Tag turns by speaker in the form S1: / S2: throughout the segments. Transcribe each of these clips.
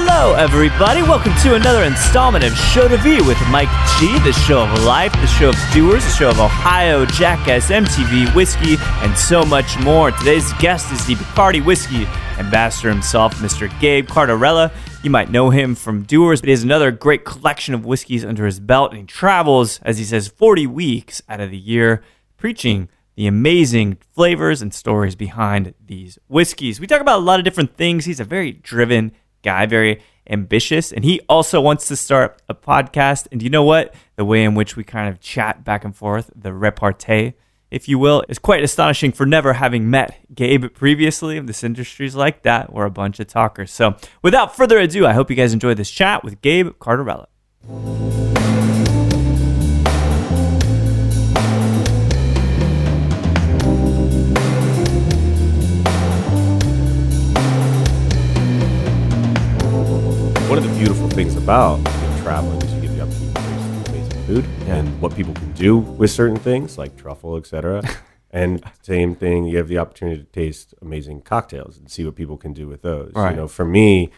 S1: Hello, everybody. Welcome to another installment of Show to V with Mike G, the show of life, the show of doers, the show of Ohio, Jackass, MTV, Whisky, and so much more. Today's guest is the Bacardi Whisky ambassador himself, Mr. Gabe Cardarella. You might know him from Dewar, but he has another great collection of whiskeys under his belt, and he travels, as he says, 40 weeks out of the year, preaching the amazing flavors and stories behind these whiskeys. We talk about a lot of different things. He's a very driven guy, very ambitious, and he also wants to start a podcast. And you know what? The way in which we kind of chat back and forth, the repartee, if you will, is quite astonishing for never having met Gabe previously. This industry's like that. We're a bunch of talkers. So without further ado, I hope you guys enjoyed this chat with Gabe Cardarella.
S2: One of the beautiful things about traveling is you get the opportunity to taste amazing food and what people can do with certain things like truffle, etc. And same thing, you have the opportunity to taste amazing cocktails and see what people can do with those.
S1: Right.
S2: You know, for me,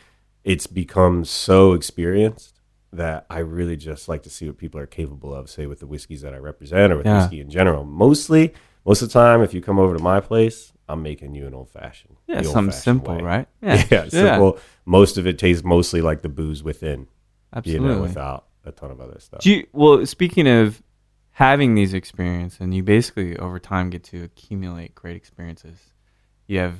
S2: it's become so experienced that I really just like to see what people are capable of, say with the whiskeys that I represent or with whiskey in general. Most of the time, if you come over to my place, I'm making you an old-fashioned.
S1: Yeah, something simple,
S2: way.
S1: right?
S2: Yeah, simple. Most of it tastes mostly like the booze within.
S1: Absolutely.
S2: You know, without a ton of other stuff.
S1: Well, speaking of having these experiences, and you basically over time get to accumulate great experiences. You have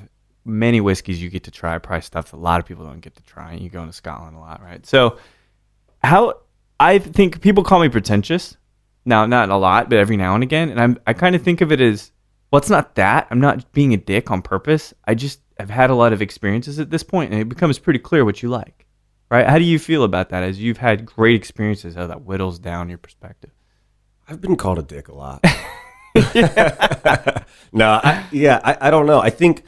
S1: many whiskeys you get to try, probably stuff that a lot of people don't get to try. You go into Scotland a lot, right? So I think people call me pretentious. Now, not a lot, but every now and again. And I kind of think of it as, well, it's not that. I'm not being a dick on purpose. I've had a lot of experiences at this point, and it becomes pretty clear what you like, right? How do you feel about that as you've had great experiences, how that whittles down your perspective?
S2: I've been called a dick a lot. No, I don't know. I think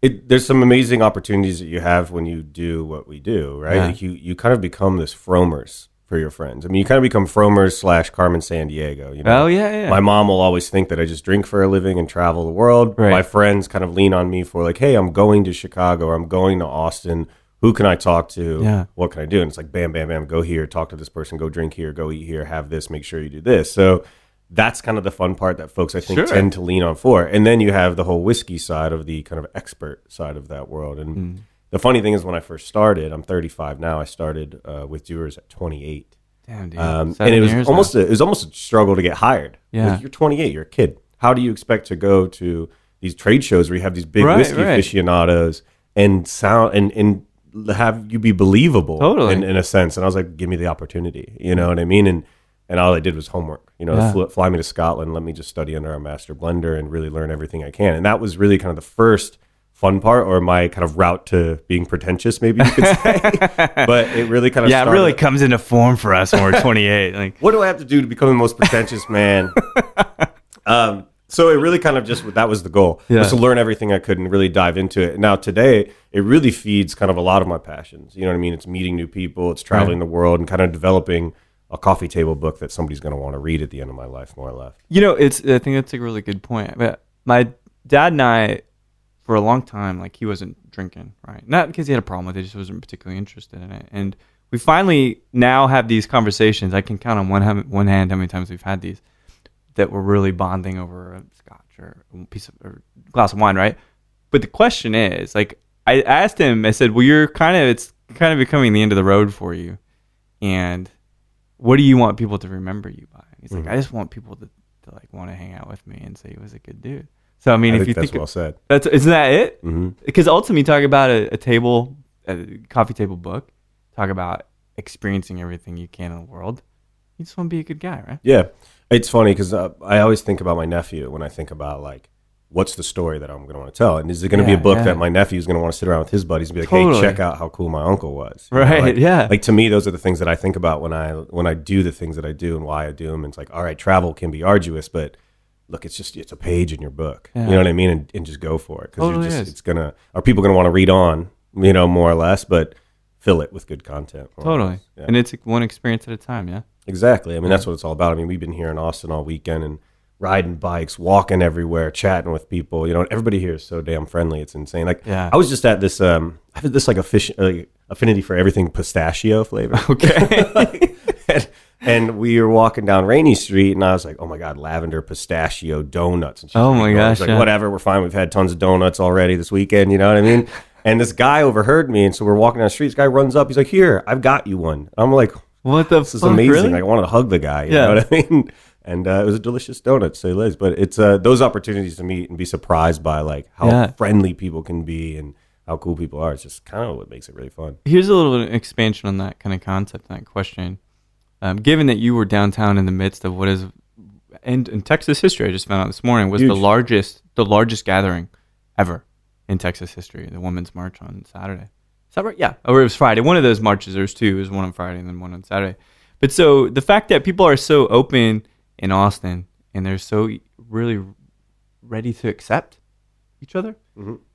S2: there's some amazing opportunities that you have when you do what we do, right?
S1: Yeah.
S2: Like you kind of become this fromers for your friends. I mean, you kind of become fromers / Carmen Sandiego. You know?
S1: Oh, yeah.
S2: My mom will always think that I just drink for a living and travel the world.
S1: Right.
S2: My friends kind of lean on me for like, hey, I'm going to Chicago or I'm going to Austin. Who can I talk to?
S1: Yeah.
S2: What can I do? And it's like, bam, bam, bam, go here, talk to this person, go drink here, go eat here, have this, make sure you do this. So that's kind of the fun part that folks, I think, tend to lean on for. And then you have the whole whiskey side of the kind of expert side of that world. And the funny thing is when I first started, I'm 35 now, I started with Dewars at 28.
S1: Damn, dude.
S2: And it was almost a struggle to get hired.
S1: Yeah.
S2: Like, you're 28, you're a kid. How do you expect to go to these trade shows where you have these big whiskey aficionados and sound and have you be believable in a sense? And I was like, give me the opportunity. You know what I mean? And all I did was homework. You know, fly me to Scotland, let me just study under a master blender and really learn everything I can. And that was really kind of the first fun part, or my kind of route to being pretentious, maybe you could say. But it really kind of
S1: it really comes into form for us when we're 28. Like,
S2: what do I have to do to become the most pretentious man? So it really kind of that was the goal, was to learn everything I could and really dive into it. Now today, it really feeds kind of a lot of my passions. You know what I mean? It's meeting new people, it's traveling the world, and kind of developing a coffee table book that somebody's going to want to read at the end of my life, more or less.
S1: You know, I think that's a really good point. But my dad and I, for a long time, like, he wasn't drinking, right? Not because he had a problem with it, he just wasn't particularly interested in it. And we finally now have these conversations. I can count on one hand how many times we've had these, that we're really bonding over a scotch or a glass of wine, right? But the question is, like, I asked him, I said, well, it's kind of becoming the end of the road for you. And what do you want people to remember you by? He's like, I just want people to like want to hang out with me and say he was a good dude. So I mean, if you think
S2: that's well said.
S1: Isn't that it?
S2: Mm-hmm.
S1: Because ultimately, talk about a coffee table book, talk about experiencing everything you can in the world. You just want to be a good guy, right?
S2: Yeah, it's funny because I always think about my nephew when I think about like what's the story that I'm going to want to tell? And is it going to be a book that my nephew is going to want to sit around with his buddies and be like, hey, check out how cool my uncle was.
S1: Right,
S2: Like to me, those are the things that I think about when I do the things that I do and why I do them. And it's like, all right, travel can be arduous, but look, it's a page in your book. You know what I mean? And just go for it. Because are people going to want to read on, more or less, but fill it with good content.
S1: Totally. Yeah. And it's one experience at a time, yeah?
S2: Exactly. I mean, that's what it's all about. I mean, we've been here in Austin all weekend and riding bikes, walking everywhere, chatting with people. Everybody here is so damn friendly. It's insane. Like, I was just at this, I have this like affinity for everything pistachio flavor.
S1: Okay.
S2: and we were walking down Rainy Street, and I was like, oh my God, lavender pistachio donuts. And she's
S1: my gosh.
S2: Like, whatever, we're fine. We've had tons of donuts already this weekend. You know what I mean? And this guy overheard me, and so we're walking down the street. This guy runs up. He's like, here, I've got you one. I'm like,
S1: what the
S2: this is amazing. Really? Like, I wanted to hug the guy. You know what I mean? And it was a delicious donut, say Liz. But it's those opportunities to meet and be surprised by like how friendly people can be and how cool people are. It's just kind of what makes it really fun.
S1: Here's a little bit of expansion on that kind of concept, that question. Given that you were downtown in the midst of what is, in Texas history, I just found out this morning, was the largest gathering ever in Texas history, the Women's March on Saturday. Is that right? Yeah. Or it was Friday. One of those marches, there's two. There was one on Friday and then one on Saturday. But so the fact that people are so open in Austin and they're so really ready to accept each other,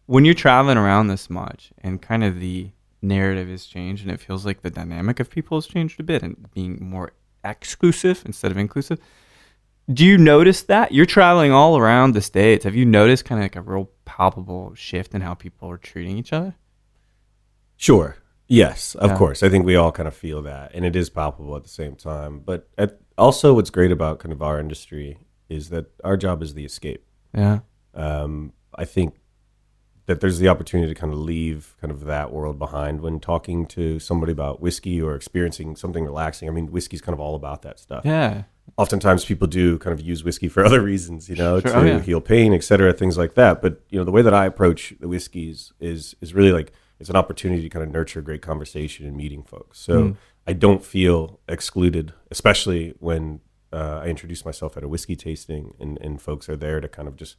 S1: when you're traveling around this much and kind of the narrative has changed and it feels like the dynamic of people has changed a bit and being more exclusive instead of inclusive, do you notice that? You're traveling all around the States. Have you noticed kind of like a real palpable shift in how people are treating each other?
S2: Sure. Yes, of course. I think we all kind of feel that, and it is palpable at the same time. But also what's great about kind of our industry is that our job is the escape.
S1: Yeah.
S2: I think that there's the opportunity to kind of leave kind of that world behind when talking to somebody about whiskey or experiencing something relaxing. I mean, whiskey's kind of all about that stuff.
S1: Yeah.
S2: Oftentimes people do kind of use whiskey for other reasons, to heal pain, et cetera, things like that. But, the way that I approach the whiskeys is really like, it's an opportunity to kind of nurture great conversation and meeting folks. So I don't feel excluded, especially when I introduce myself at a whiskey tasting and folks are there to kind of just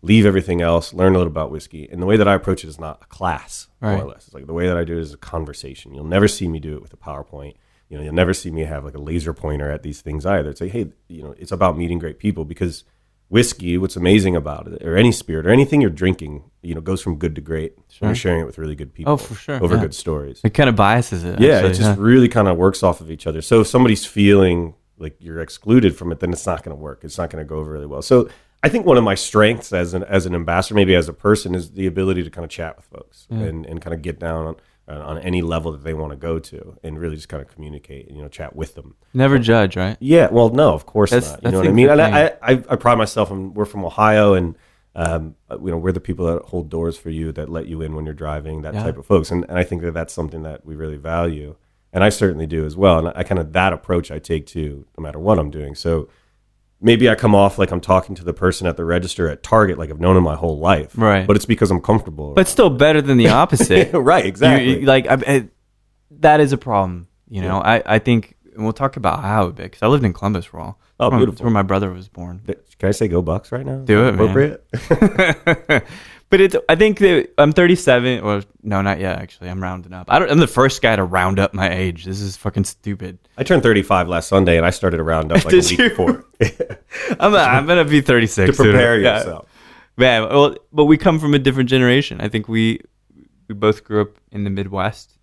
S2: leave everything else, learn a little about whiskey. And the way that I approach it is not a class, more or less. It's like the way that I do it is a conversation. You'll never see me do it with a PowerPoint. You'll never see me have like a laser pointer at these things either. It's like, hey, it's about meeting great people, because whiskey, what's amazing about it, or any spirit, or anything you're drinking, goes from good to great. Sure. When you're sharing it with really good people.
S1: Oh, for sure.
S2: Over good stories.
S1: It kind of biases it.
S2: Yeah, actually. It just really kind of works off of each other. So if somebody's feeling like you're excluded from it, then it's not going to work. It's not going to go over really well. So I think one of my strengths as an ambassador, maybe as a person, is the ability to kind of chat with folks and kind of get down on any level that they want to go to and really just kind of communicate and, chat with them.
S1: Never judge, right?
S2: Yeah. Well, no, of course not. You know what I mean? And I pride myself on, we're from Ohio, and, we're the people that hold doors for you, that let you in when you're driving, that type of folks. And I think that that's something that we really value. And I certainly do as well. And I kind of, that approach I take to no matter what I'm doing. So maybe I come off like I'm talking to the person at the register at Target, like I've known him my whole life.
S1: Right.
S2: But it's because I'm comfortable.
S1: But still better than the opposite.
S2: Right, exactly.
S1: That is a problem. I think, and we'll talk about Ohio a bit, because I lived in Columbus for a while.
S2: Oh, beautiful.
S1: That's where my brother was born.
S2: Can I say go Bucks right now?
S1: Do it, appropriate? Man. But I think that I'm 37. Or no, not yet. Actually, I'm rounding up. I'm the first guy to round up my age. This is fucking stupid.
S2: I turned 35 last Sunday, and I started to round up like a week before.
S1: I'm gonna be 36
S2: to prepare yourself.
S1: Man, well, but we come from a different generation. I think we both grew up in the Midwest.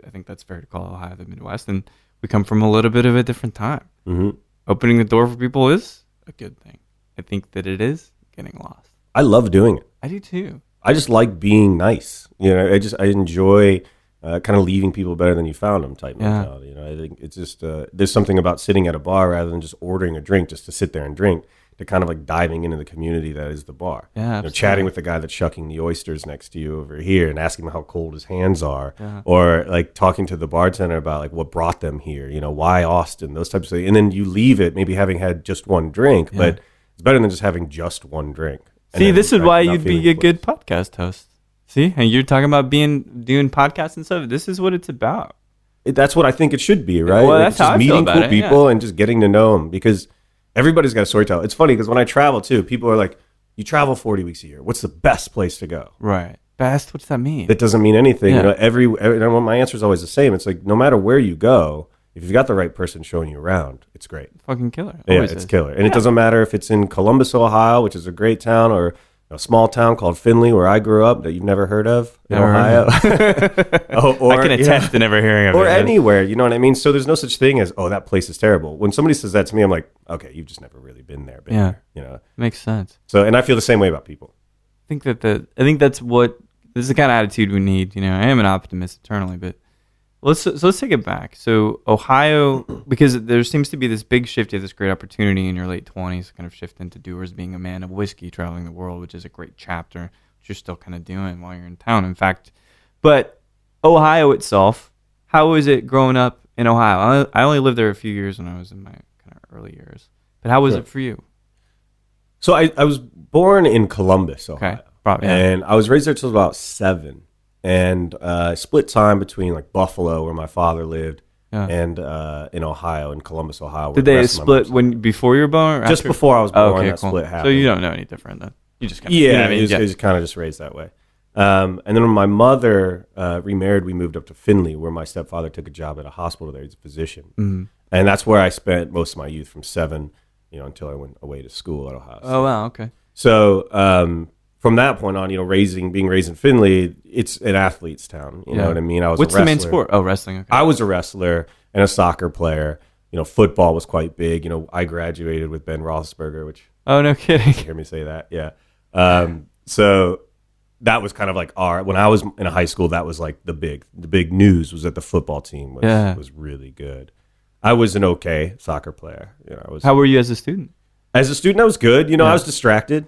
S1: I think that's fair to call Ohio the Midwest, and we come from a little bit of a different time. Mm-hmm. Opening the door for people is a good thing. I think that it is getting lost.
S2: I love doing it.
S1: I do too.
S2: I just like being nice. I enjoy kind of leaving people better than you found them type mentality. I think it's just there's something about sitting at a bar rather than just ordering a drink just to sit there and drink, to kind of like diving into the community that is the bar.
S1: Yeah,
S2: chatting with the guy that's shucking the oysters next to you over here and asking him how cold his hands are, or like talking to the bartender about like what brought them here, why Austin, those types of things. And then you leave it maybe having had just one drink, but it's better than just having just one drink.
S1: See, this is why you'd be a good podcast host. See, and you're talking about doing podcasts and stuff. This is what it's about.
S2: That's what I think it should be, right?
S1: Well, that's how I feel about it.
S2: Meeting cool people and just getting to know them, because everybody's got a story to tell. It's funny because when I travel too, people are like, you travel 40 weeks a year. What's the best place to go?
S1: Right. Best? What's that mean?
S2: That doesn't mean anything. Yeah. My answer is always the same. It's like, no matter where you go, if you've got the right person showing you around, it's great.
S1: Fucking killer.
S2: Always it's killer. And it doesn't matter if it's in Columbus, Ohio, which is a great town, or a small town called Findlay, where I grew up, that you've never heard of in Ohio.
S1: I can attest to never hearing of it.
S2: Or anywhere, you know what I mean? So there's no such thing as, oh, that place is terrible. When somebody says that to me, I'm like, okay, you've just never really been there. There, you know?
S1: Makes sense.
S2: So, and I feel the same way about people.
S1: I think that's what, this is the kind of attitude we need. You know, I am an optimist eternally, but let's take it back. So Ohio, because there seems to be this big shift, you have this great opportunity in your late 20s, kind of shift into Dewar's being a man of whiskey, traveling the world, which is a great chapter, which you're still kind of doing while you're in town, in fact. But Ohio itself, how was it growing up in Ohio? I only lived there a few years when I was in my kind of early years. But how was it for you?
S2: So I was born in Columbus, Ohio.
S1: Okay. Probably,
S2: and I was raised there till about 7. And split time between like Buffalo, where my father lived, and in Ohio, in Columbus, Ohio.
S1: Did they split before you were born? Or
S2: just
S1: after?
S2: Before I was born,
S1: okay,
S2: that
S1: cool.
S2: split happened.
S1: So you don't know any different then? You just kind of,
S2: it
S1: I
S2: was kind of just raised that way. And then when my mother remarried, we moved up to Findlay, where my stepfather took a job at a hospital there. He's a physician, and that's where I spent most of my youth from 7, until I went away to school at Ohio.
S1: Oh wow, okay.
S2: So. From that point on, being raised in Findlay, it's an athlete's town. You know what I mean? I was
S1: What's
S2: a wrestler.
S1: the main sport? Oh, wrestling. Okay.
S2: I was a wrestler and a soccer player. Football was quite big. I graduated with Ben Roethlisberger, which...
S1: Oh, no kidding.
S2: You hear me say that, yeah. So that was kind of like when I was in high school, that was like the big news was that the football team was really good. I was an okay soccer player.
S1: How were you as a student?
S2: As a student, I was good. I was distracted.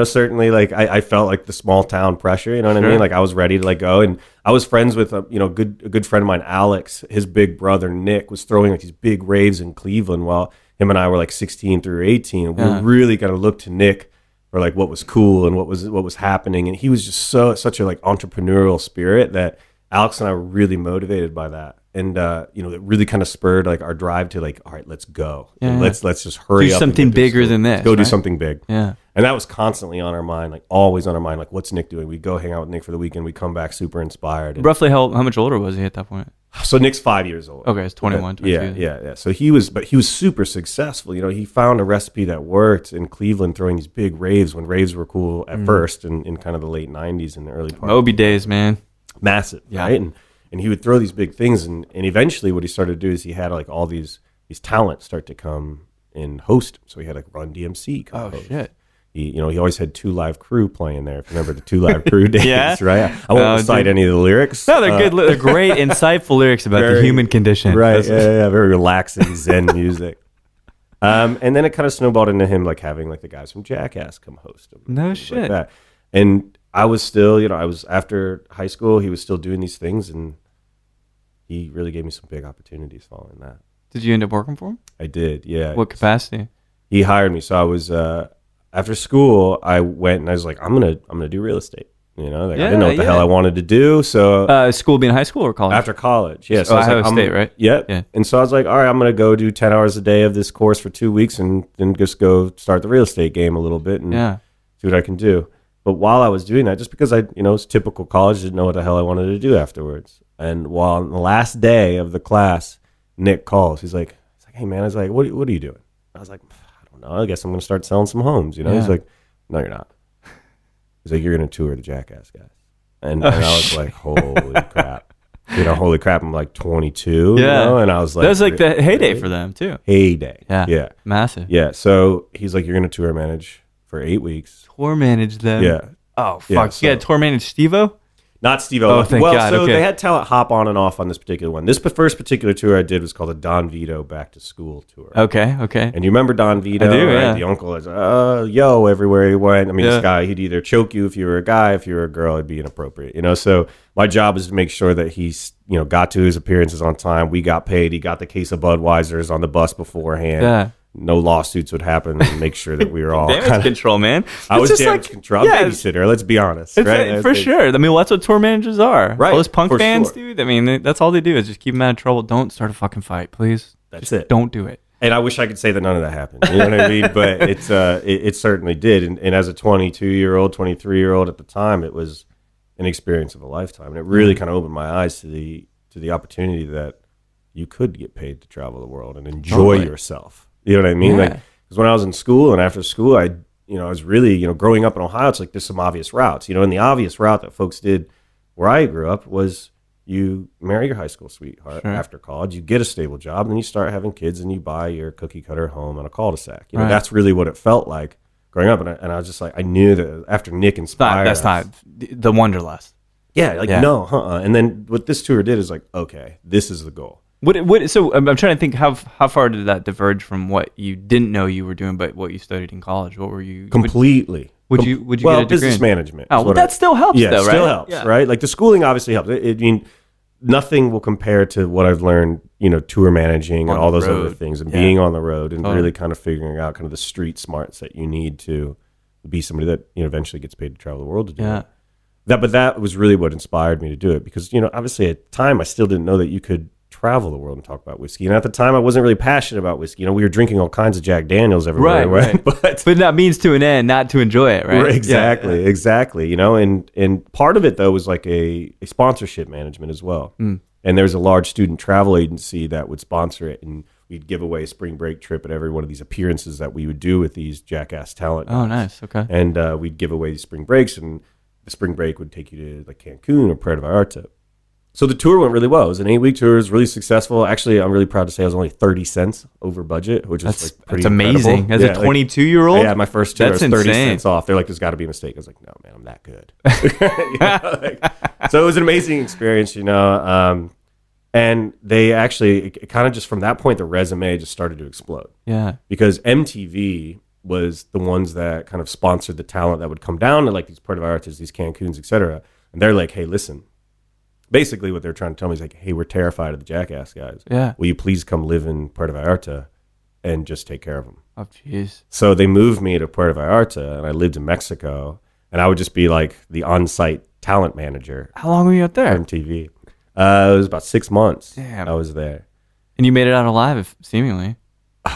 S2: Certainly, like I felt like the small town pressure. You know what I mean? Like I was ready to like go, and I was friends with a good friend of mine, Alex. His big brother Nick was throwing like these big raves in Cleveland, while him and I were like 16 through 18. And we were really gonna look to Nick for like what was cool and what was happening. And he was just such a like entrepreneurial spirit that Alex and I were really motivated by that. And it really kind of spurred like our drive to like, all right, let's go. Yeah. Let's just hurry up.
S1: Do something bigger than this.
S2: Go do something big.
S1: Yeah.
S2: And that was constantly on our mind, like always on our mind. Like, what's Nick doing? We go hang out with Nick for the weekend. We come back super inspired.
S1: Roughly how much older was he at that point?
S2: So Nick's 5 years old.
S1: Okay, it's 21, 22.
S2: Yeah. So he was super successful. He found a recipe that worked in Cleveland, throwing these big raves when raves were cool at first in kind of the late 90s and the early part.
S1: Moby days, man.
S2: Massive, right? And he would throw these big things, and eventually what he started to do is he had like all these talents start to come and host. So he had like Run DMC come host.
S1: Shit.
S2: He always had 2 Live Crew playing there. If you remember the 2 Live Crew days, right? I won't recite any of the lyrics.
S1: No, they're good. They're great, insightful lyrics about the human condition.
S2: Right, very relaxing Zen music. And then it kind of snowballed into him like having like the guys from Jackass come host him.
S1: No shit.
S2: Like that. And I was still, I was after high school, he was still doing these things, and he really gave me some big opportunities following that.
S1: Did you end up working for him?
S2: I did, yeah.
S1: What capacity?
S2: He hired me. So I was after school, I went and I was like, I'm gonna do real estate. I didn't know what the hell I wanted to do. So
S1: school being high school or college?
S2: After college, yeah. So
S1: Ohio State, right?
S2: Yeah. And so I was like, all right, I'm gonna go do 10 hours a day of this course for 2 weeks, and then just go start the real estate game a little bit and see what I can do. But while I was doing that, just because it's typical college, didn't know what the hell I wanted to do afterwards. And while on the last day of the class, Nick calls. He's like, hey man, I was like, what are you doing? I was like, I don't know. I guess I'm going to start selling some homes. He's like, no, you're not. He's like, you're going to tour the Jackass guys. And I was like, holy crap. Holy crap. I'm like 22. And I was like,
S1: that was like the heyday for them too.
S2: Heyday. Yeah.
S1: Massive.
S2: Yeah. So he's like, you're going to tour manage for 8 weeks.
S1: Tour manage them?
S2: Yeah.
S1: Oh, fuck. So, tour manage Steve-O?
S2: Not Steve-O.
S1: Oh, thank God.
S2: So they had talent hop on and off on this particular one. This first particular tour I did was called the Don Vito Back to School Tour.
S1: Okay.
S2: And you remember Don Vito?
S1: I do,
S2: right? The uncle is, yo, everywhere he went. I mean, this guy, he'd either choke you if you were a guy, if you were a girl, it'd be inappropriate. So my job is to make sure that he's, got to his appearances on time. We got paid. He got the case of Budweiser's on the bus beforehand.
S1: Yeah.
S2: No lawsuits would happen, and make sure that we were all
S1: damage control, man.
S2: I was damage control. I'm babysitter. Let's be honest, right?
S1: For sure. I mean, that's what tour managers are.
S2: Right.
S1: All those punk fans, dude. I mean, that's all they do is just keep them out of trouble. Don't start a fucking fight, please.
S2: That's it.
S1: Don't do it.
S2: And I wish I could say that none of that happened. You know what I mean? But it certainly did. And as a 22-year-old, 23-year-old at the time, it was an experience of a lifetime. And it really kind of opened my eyes to the opportunity that you could get paid to travel the world and enjoy yourself. You know what I mean?
S1: Yeah.
S2: Like, because when I was in school and after school, I was really, growing up in Ohio, it's like there's some obvious routes. And the obvious route that folks did where I grew up was you marry your high school sweetheart after college, you get a stable job, and then you start having kids and you buy your cookie cutter home on a cul-de-sac. That's really what it felt like growing up. And I was just like, I knew that after Nick inspired
S1: that's not the Wanderlust.
S2: Yeah, no, And then what this tour did is like, okay, this is the goal.
S1: So I'm trying to think how far did that diverge from what you didn't know you were doing, but what you studied in college? What were you
S2: completely?
S1: Would you get a degree
S2: business management?
S1: Oh, well, that still helps, though, right?
S2: Still helps, right? Like the schooling obviously helps. I mean, nothing will compare to what I've learned, tour managing and all those other things, and being on the road and really kind of figuring out kind of the street smarts that you need to be somebody that eventually gets paid to travel the world to do it. But that was really what inspired me to do it, because obviously at the time I still didn't know that you could travel the world and talk about whiskey. And at the time, I wasn't really passionate about whiskey. We were drinking all kinds of Jack Daniels everywhere.
S1: Right. But that means to an end, not to enjoy it, right?
S2: Exactly. And part of it, though, was like a sponsorship management as well. And there's a large student travel agency that would sponsor it. And we'd give away a spring break trip at every one of these appearances that we would do with these Jackass talent.
S1: Oh, nice. Okay.
S2: And we'd give away these spring breaks. And the spring break would take you to like Cancun or Puerto Vallarta. So the tour went really well. It was an 8-week tour. It was really successful. Actually, I'm really proud to say I was only 30 cents over budget, which is pretty
S1: amazing.
S2: Incredible.
S1: As a 22-year-old?
S2: Yeah, my first tour, I was 30 cents off. They're like, there's got to be a mistake. I was like, no, man, I'm that good. So it was an amazing experience, and they actually, it kind of just from that point, the resume just started to explode.
S1: Yeah.
S2: Because MTV was the ones that kind of sponsored the talent that would come down to like these Puerto Vallartas, these Cancuns, et cetera. And they're like, hey, listen. Basically, what they're trying to tell me is like, hey, we're terrified of the Jackass guys.
S1: Yeah. Will
S2: you please come live in Puerto Vallarta and just take care of them?
S1: Oh, jeez.
S2: So they moved me to Puerto Vallarta, and I lived in Mexico, and I would just be like the on-site talent manager.
S1: How long were you out there?
S2: MTV. It was about 6 months.
S1: Damn.
S2: I was there.
S1: And you made it out alive, seemingly.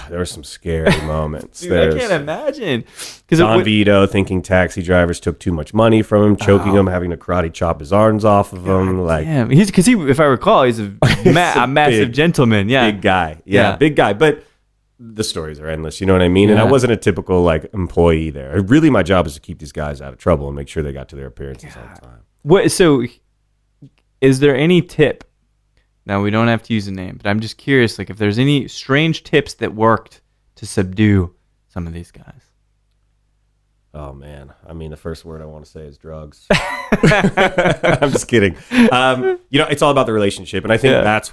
S2: There were some scary moments.
S1: Dude, I can't imagine.
S2: Don Vito thinking taxi drivers took too much money from him, choking him, having to karate chop his arms off of him. Like,
S1: damn. Because if I recall, he's a massive gentleman. Yeah,
S2: big guy. Yeah, big guy. But the stories are endless. You know what I mean?
S1: Yeah.
S2: And I wasn't a typical like employee there. Really, my job was to keep these guys out of trouble and make sure they got to their appearances on time.
S1: So, is there any tip? Now, we don't have to use a name, but I'm just curious, like, if there's any strange tips that worked to subdue some of these guys.
S2: Oh, man. I mean, the first word I want to say is drugs. I'm just kidding. It's all about the relationship. And I think that's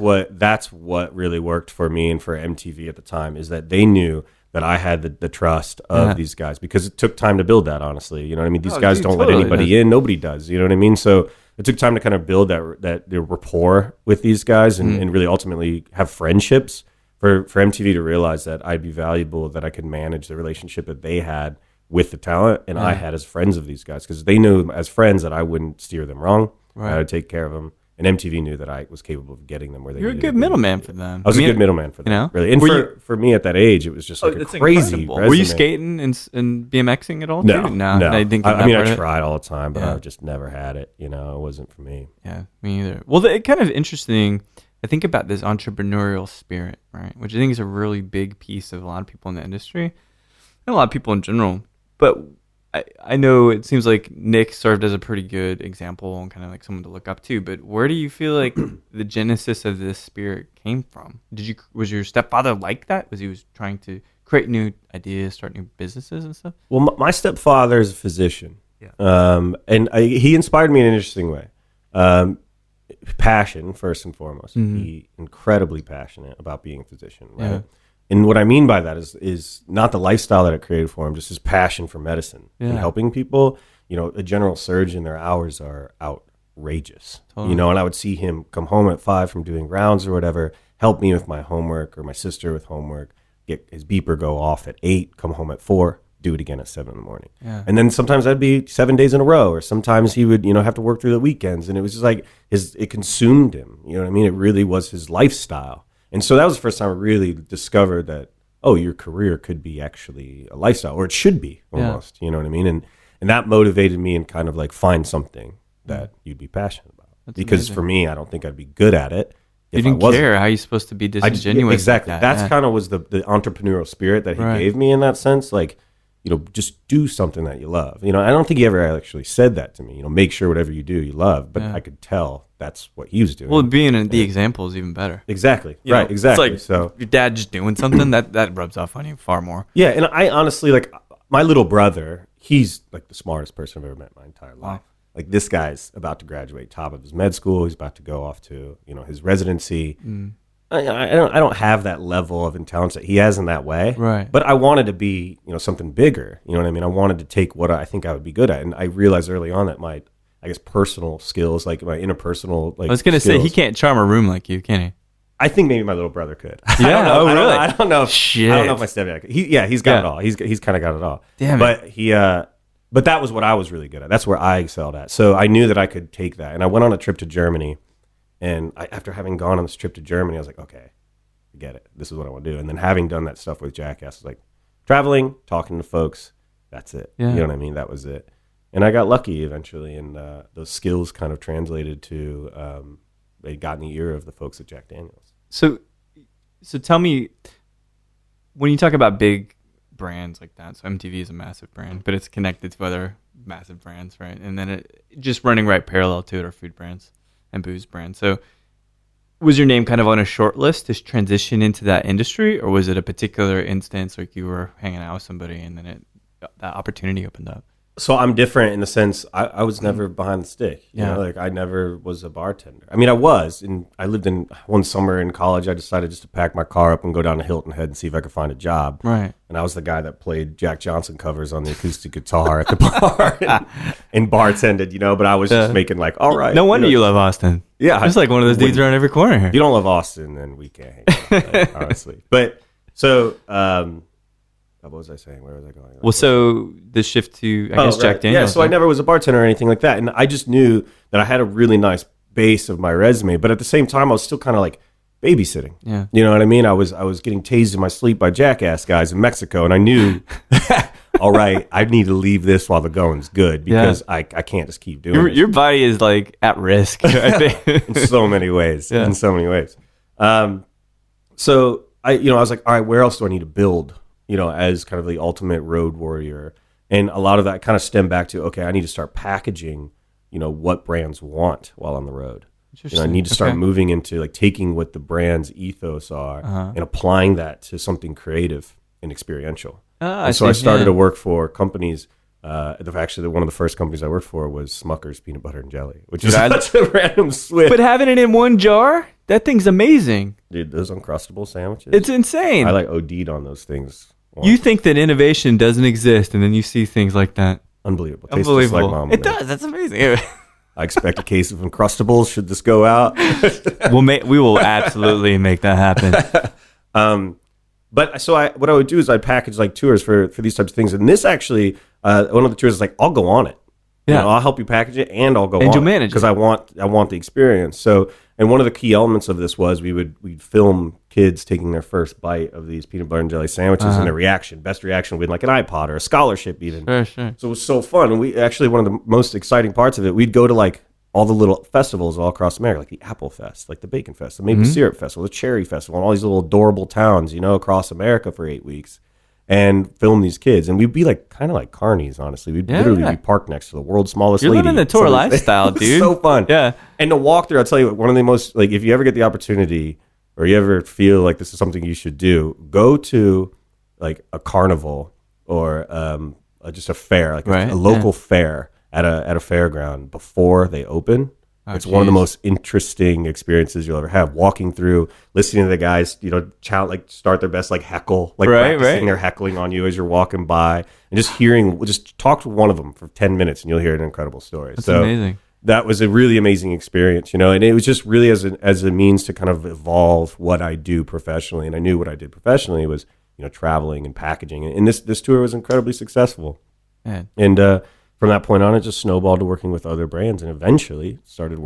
S2: what really worked for me and for MTV at the time, is that they knew that I had the trust of these guys, because it took time to build that, honestly. You know what I mean? These guys don't let anybody in. Nobody does. You know what I mean? So it took time to kind of build that rapport with these guys and really ultimately have friendships for MTV to realize that I'd be valuable, that I could manage the relationship that they had with the talent and I had as friends of these guys, because they knew as friends that I wouldn't steer them wrong. Right. I would take care of them. And MTV knew that I was capable of getting them where they needed to be.
S1: You're a good middleman for them.
S2: I was a good middleman for them, really. And for me at that age, it was just like a crazy resume.
S1: Were you skating and BMXing at all?
S2: No,
S1: too?
S2: No. I tried all the time, but I just never had it. It wasn't for me.
S1: Yeah, me either. Well, it's kind of interesting. I think about this entrepreneurial spirit, right? Which I think is a really big piece of a lot of people in the industry and a lot of people in general. But I know it seems like Nick served as a pretty good example and kind of like someone to look up to, but where do you feel like the genesis of this spirit came from? Was your stepfather like that? Was he trying to create new ideas, start new businesses and stuff?
S2: Well, my stepfather is a physician. Yeah. And he inspired me in an interesting way. Passion, first and foremost. Mm-hmm. He's incredibly passionate about being a physician, right? Yeah. And what I mean by that is not the lifestyle that it created for him, just his passion for medicine and helping people. A general surgeon, their hours are outrageous. Totally. And I would see him come home at 5 from doing rounds or whatever, help me with my homework or my sister with homework, get his beeper go off at 8, come home at 4, do it again at 7 in the morning. Yeah. And then sometimes that'd be 7 days in a row, or sometimes he would, have to work through the weekends. And it was just like it consumed him. You know what I mean? It really was his lifestyle. And so that was the first time I really discovered that oh, your career could be actually a lifestyle, or it should be almost, you know what I mean? And that motivated me and kind of like find something that you'd be passionate about. That's because amazing. For me, I don't think I'd be good at it.
S1: You didn't care. How are you supposed to be disingenuous?
S2: Exactly. Like that's kind of was the entrepreneurial spirit that he gave me in that sense. Like, you know, just do something that you love. You know, I don't think he ever actually said that to me. You know, make sure whatever you do, you love. But I could tell that's what he was doing.
S1: Well, being the example is even better.
S2: Exactly. Right. Exactly.
S1: It's like so your dad just doing something that rubs off on you far more.
S2: Yeah, and I honestly like my little brother. He's like the smartest person I've ever met in my entire life. Wow. Like this guy's about to graduate top of his med school. He's about to go off to his residency. I don't have that level of intelligence that he has in that way.
S1: Right.
S2: But I wanted to be, something bigger. You know what I mean? I wanted to take what I think I would be good at. And I realized early on that my, I guess, personal skills, like my interpersonal, like I
S1: was going to say, he can't charm a room like you, can he?
S2: I think maybe my little brother could.
S1: Yeah.
S2: Oh, really?
S1: I
S2: don't know.
S1: Shit.
S2: I don't know if my stepdad could. He's got it all. He's kind of got it all.
S1: Damn
S2: it. But that was what I was really good at. That's where I excelled at. So I knew that I could take that. And I went on a trip to Germany. And after having gone on this trip to Germany, I was like, okay, I get it. This is what I want to do. And then having done that stuff with Jackass, I was like, traveling, talking to folks, that's it.
S1: Yeah.
S2: You know what I mean? That was it. And I got lucky eventually. And those skills kind of translated to, they got in the ear of the folks at Jack Daniels.
S1: So tell me, when you talk about big brands like that, so MTV is a massive brand, but it's connected to other massive brands, right? And then it just running right parallel to it are food brands and booze brands. So was your name kind of on a short list to transition into that industry, or was it a particular instance like you were hanging out with somebody and then that opportunity opened up?
S2: So I'm different in the sense I was never behind the stick. You know, like I never was a bartender. I mean, I was, and I lived in one summer in college. I decided just to pack my car up and go down to Hilton Head and see if I could find a job.
S1: Right.
S2: And I was the guy that played Jack Johnson covers on the acoustic guitar at the bar and bartended, but I was just making like, all right.
S1: No wonder you love Austin.
S2: Yeah.
S1: It's like one of those dudes around every corner here.
S2: If you don't love Austin, then we can't hang out, like, honestly. But so, what was I saying? Where was I going?
S1: Well, so the shift to, I guess, Jack Daniels.
S2: Yeah, so I never was a bartender or anything like that. And I just knew that I had a really nice base of my resume. But at the same time, I was still kind of like babysitting.
S1: Yeah.
S2: You know what I mean? I was getting tased in my sleep by Jackass guys in Mexico. And I knew, all right, I need to leave this while the going's good because I can't just keep doing it.
S1: Your body is like at risk, I think.
S2: In so many ways. Yeah. In so many ways. So I was like, all right, where else do I need to build? As kind of the ultimate road warrior. And a lot of that kind of stemmed back to, okay, I need to start packaging, what brands want while on the road. I need to start moving into like taking what the brand's ethos are and applying that to something creative and experiential. So I started to work for companies. Actually, one of the first companies I worked for was Smucker's Peanut Butter and Jelly, which is such a random switch.
S1: But having it in one jar, that thing's amazing.
S2: Dude, those Uncrustable sandwiches.
S1: It's insane.
S2: I like OD'd on those things.
S1: You think that innovation doesn't exist, and then you see things like that.
S2: Unbelievable. Tastes just like mom.
S1: It does. That's amazing.
S2: I expect a case of Uncrustables should this go out.
S1: We will absolutely make that happen.
S2: But so what I would do is I'd package like tours for these types of things. And this actually, one of the tours is like, I'll go on it. Yeah. I'll help you package it and I'll go on
S1: you'll manage it.
S2: Because I want the experience. So, and one of the key elements of this was we'd film kids taking their first bite of these peanut butter and jelly sandwiches and their reaction. Best reaction would win like an iPod or a scholarship even.
S1: Sure.
S2: So it was so fun. And we actually, one of the most exciting parts of it, we'd go to like all the little festivals all across America, like the Apple Fest, like the Bacon Fest, the Maple Syrup Festival, the Cherry Festival, and all these little adorable towns, across America for 8 weeks. And film these kids, and we'd be like kind of like carnies, honestly. We'd literally be parked next to the world's smallest lady.
S1: You're living the tour lifestyle, dude.
S2: So fun,
S1: yeah.
S2: And to walk through, I'll tell you, one of the most like if you ever get the opportunity, or you ever feel like this is something you should do, go to like a carnival or just a fair, like a local fair at a fairground before they open. It's one of the most interesting experiences you'll ever have. Walking through, listening to the guys, start their best, heckle, practicing their heckling on you as you're walking by, and just talk to one of them for 10 minutes, and you'll hear an incredible story.
S1: That's amazing.
S2: That was a really amazing experience, and it was just really as a means to kind of evolve what I do professionally. And I knew what I did professionally was, traveling and packaging. And this tour was incredibly successful.
S1: Man.
S2: And from that point on, it just snowballed to working with other brands, and eventually started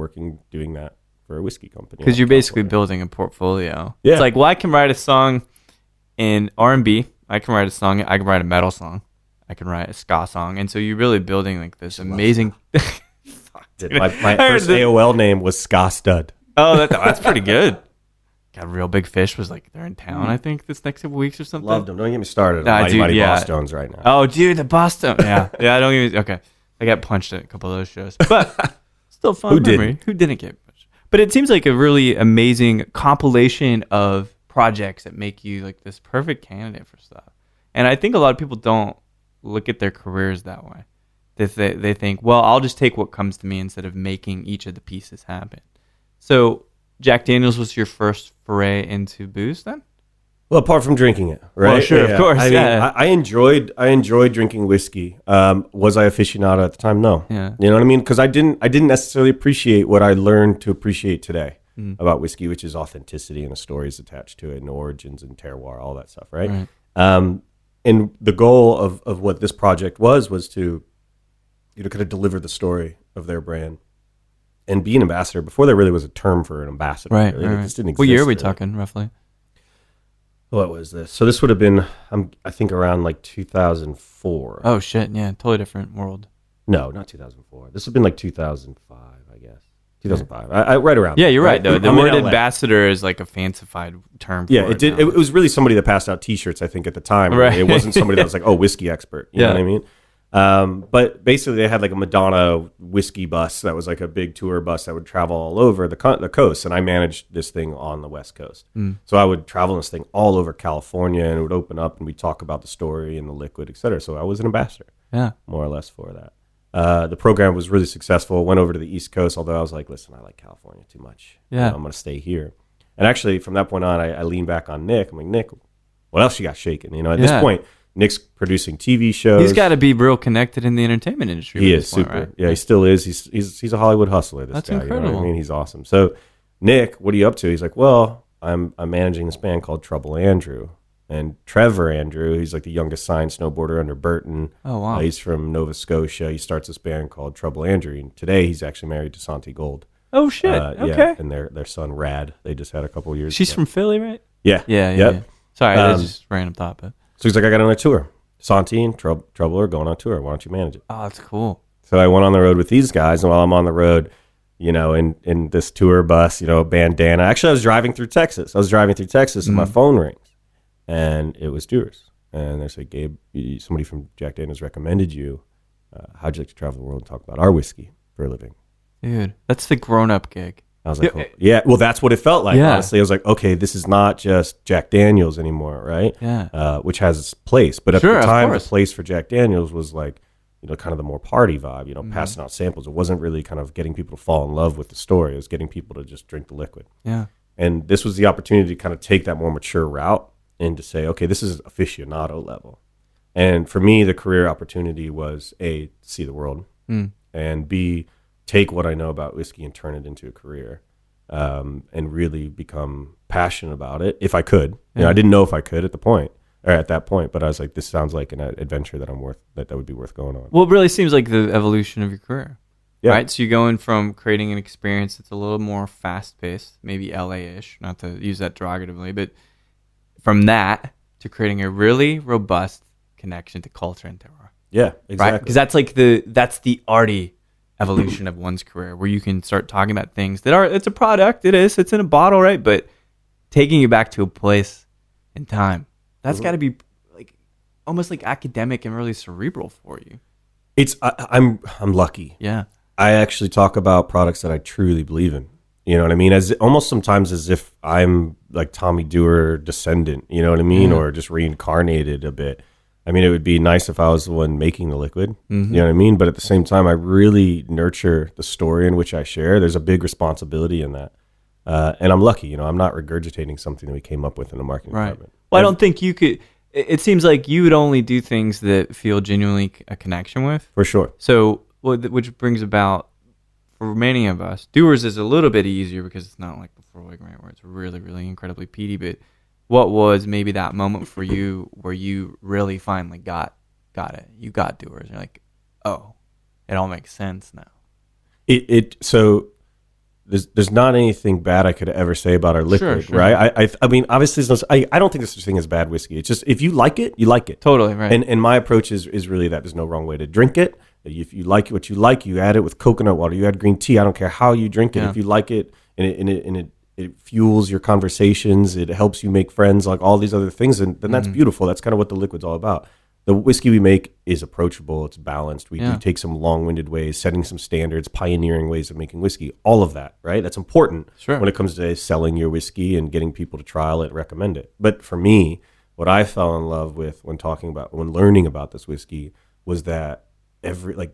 S2: doing that for a whiskey company.
S1: Because you're basically building a portfolio.
S2: Yeah.
S1: It's like, well, I can write a song in R&B, I can write a song. I can write a metal song. I can write a ska song. And so you're really building like this amazing.
S2: Fuck, dude. My first AOL name was Ska Stud.
S1: Oh, that's pretty good. Got Real Big Fish was like they're in town. I think this next couple weeks or something.
S2: Loved them. Don't get me started. Mighty Boss Jones right now.
S1: Oh, dude, the Boston. Yeah, yeah. Don't get me. Okay, I got punched at a couple of those shows, but still fun. Who didn't? Who didn't get punched? But it seems like a really amazing compilation of projects that make you like this perfect candidate for stuff. And I think a lot of people don't look at their careers that way. They think, well, I'll just take what comes to me instead of making each of the pieces happen. So Jack Daniels was your first foray into booze then?
S2: Well, apart from drinking it, right?
S1: Well, sure, of course.
S2: I mean, I enjoyed drinking whiskey. Was I aficionado at the time? No.
S1: Yeah.
S2: You know what I mean? Because I didn't necessarily appreciate what I learned to appreciate today about whiskey, which is authenticity and the stories attached to it, and origins and terroir, all that stuff, right? And the goal of what this project was to, kind of deliver the story of their brand and be an ambassador before there really was a term for an ambassador.
S1: Right.
S2: Really. It just didn't exist.
S1: What year are we talking roughly?
S2: What was this? So this would have been, I think, around like 2004.
S1: Oh, shit. Yeah. Totally different world.
S2: No, not 2004. This would have been like 2005, I guess. 2005. I right around.
S1: Yeah, you're right, though. The word ambassador is like a fancified term for
S2: it did. It was really somebody that passed out T-shirts, I think, at the time.
S1: Right.
S2: It wasn't somebody that was like, oh, whiskey expert. You know what I mean? But basically, they had like a Madonna whiskey bus that was like a big tour bus that would travel all over the coast, and I managed this thing on the West Coast. So I would travel this thing all over California, and it would open up, and we'd talk about the story and the liquid, et cetera. So I was an ambassador, more or less, for that. The program was really successful. Went over to the East Coast, although I was like, listen, I like California too much.
S1: Yeah,
S2: I'm going to stay here. And actually, from that point on, I leaned back on Nick. I'm like, Nick, what else you got shaking? At this point, Nick's producing TV shows.
S1: He's got to be real connected in the entertainment industry.
S2: He is super. Right? Yeah, he still is. He's a Hollywood hustler. That's guy,
S1: incredible.
S2: You know what I mean? He's awesome. So, Nick, what are you up to? He's like, well, I'm managing this band called Trouble Andrew. And Trevor Andrew, he's like the youngest signed snowboarder under Burton.
S1: Oh, wow.
S2: He's from Nova Scotia. He starts this band called Trouble Andrew. And today he's actually married to Santi Gold.
S1: Oh, shit. Okay.
S2: Yeah, and their son, Rad, they just had a couple years
S1: She's
S2: ago.
S1: from Philly, right?
S2: Yeah.
S1: Yeah. Sorry, that's just random thought. But.
S2: So he's like, I got on a tour. Santi and Trouble are going on tour. Why don't you manage it?
S1: Oh, that's cool.
S2: So I went on the road with these guys. And while I'm on the road, in this tour bus, bandana. Actually, I was driving through Texas. And my phone rings. And it was Dewar's. And they say, Gabe, somebody from Jack Daniels recommended you. How'd you like to travel the world and talk about our whiskey for a living?
S1: Dude, that's the grown-up gig.
S2: I was like, well, that's what it felt like, honestly. I was like, okay, this is not just Jack Daniels anymore, right?
S1: Yeah.
S2: Which has its place. But at the time, the place for Jack Daniels was like, kind of the more party vibe, passing out samples. It wasn't really kind of getting people to fall in love with the story. It was getting people to just drink the liquid.
S1: Yeah.
S2: And this was the opportunity to kind of take that more mature route and to say, okay, this is aficionado level. And for me, the career opportunity was A, see the world, and B, take what I know about whiskey and turn it into a career, and really become passionate about it if I could. I didn't know if I could at that point, but I was like, this sounds like an adventure that that would be worth going on.
S1: Well, it really seems like the evolution of your career. Yeah. Right? So you're going from creating an experience that's a little more fast-paced, maybe LA-ish, not to use that derogatively, but from that to creating a really robust connection to culture and terroir.
S2: Yeah, exactly.
S1: Right? Because that's the arty evolution of one's career, where you can start talking about things that it's a product, it's in a bottle, right? But taking you back to a place and time, that's got to be like almost like academic and really cerebral for you.
S2: I'm lucky.
S1: Yeah.
S2: I actually talk about products that I truly believe in. You know what I mean? As almost sometimes as if I'm like Tommy Dewar descendant, you know what I mean? Or just reincarnated a bit. I mean, it would be nice if I was the one making the liquid, you know what I mean? But at the same time, I really nurture the story in which I share. There's a big responsibility in that. And I'm lucky, I'm not regurgitating something that we came up with in the marketing department.
S1: Well, I don't think you could. It seems like you would only do things that feel genuinely a connection with.
S2: For sure.
S1: So, which brings about, for many of us, Dewar's is a little bit easier because it's not like before, like, right, where it's really, really incredibly peaty. But what was maybe that moment for you where you really finally got it? You got Dewar's. You're like, oh, it all makes sense now.
S2: So there's not anything bad I could ever say about our liquid, sure. Right? I mean, obviously, I don't think there's such thing as bad whiskey. It's just, if you like it, you like it.
S1: Totally, right.
S2: And my approach is really that there's no wrong way to drink it. If you like what you like, you add it with coconut water, you add green tea. I don't care how you drink it. Yeah. If you like it, and it fuels your conversations, it helps you make friends, like all these other things, and then that's beautiful. That's kind of what the liquid's all about. The whiskey we make is approachable. It's balanced. We do take some long-winded ways, setting some standards, pioneering ways of making whiskey. All of that, right? That's important when it comes to selling your whiskey and getting people to trial it, recommend it. But for me, what I fell in love with when learning about this whiskey was that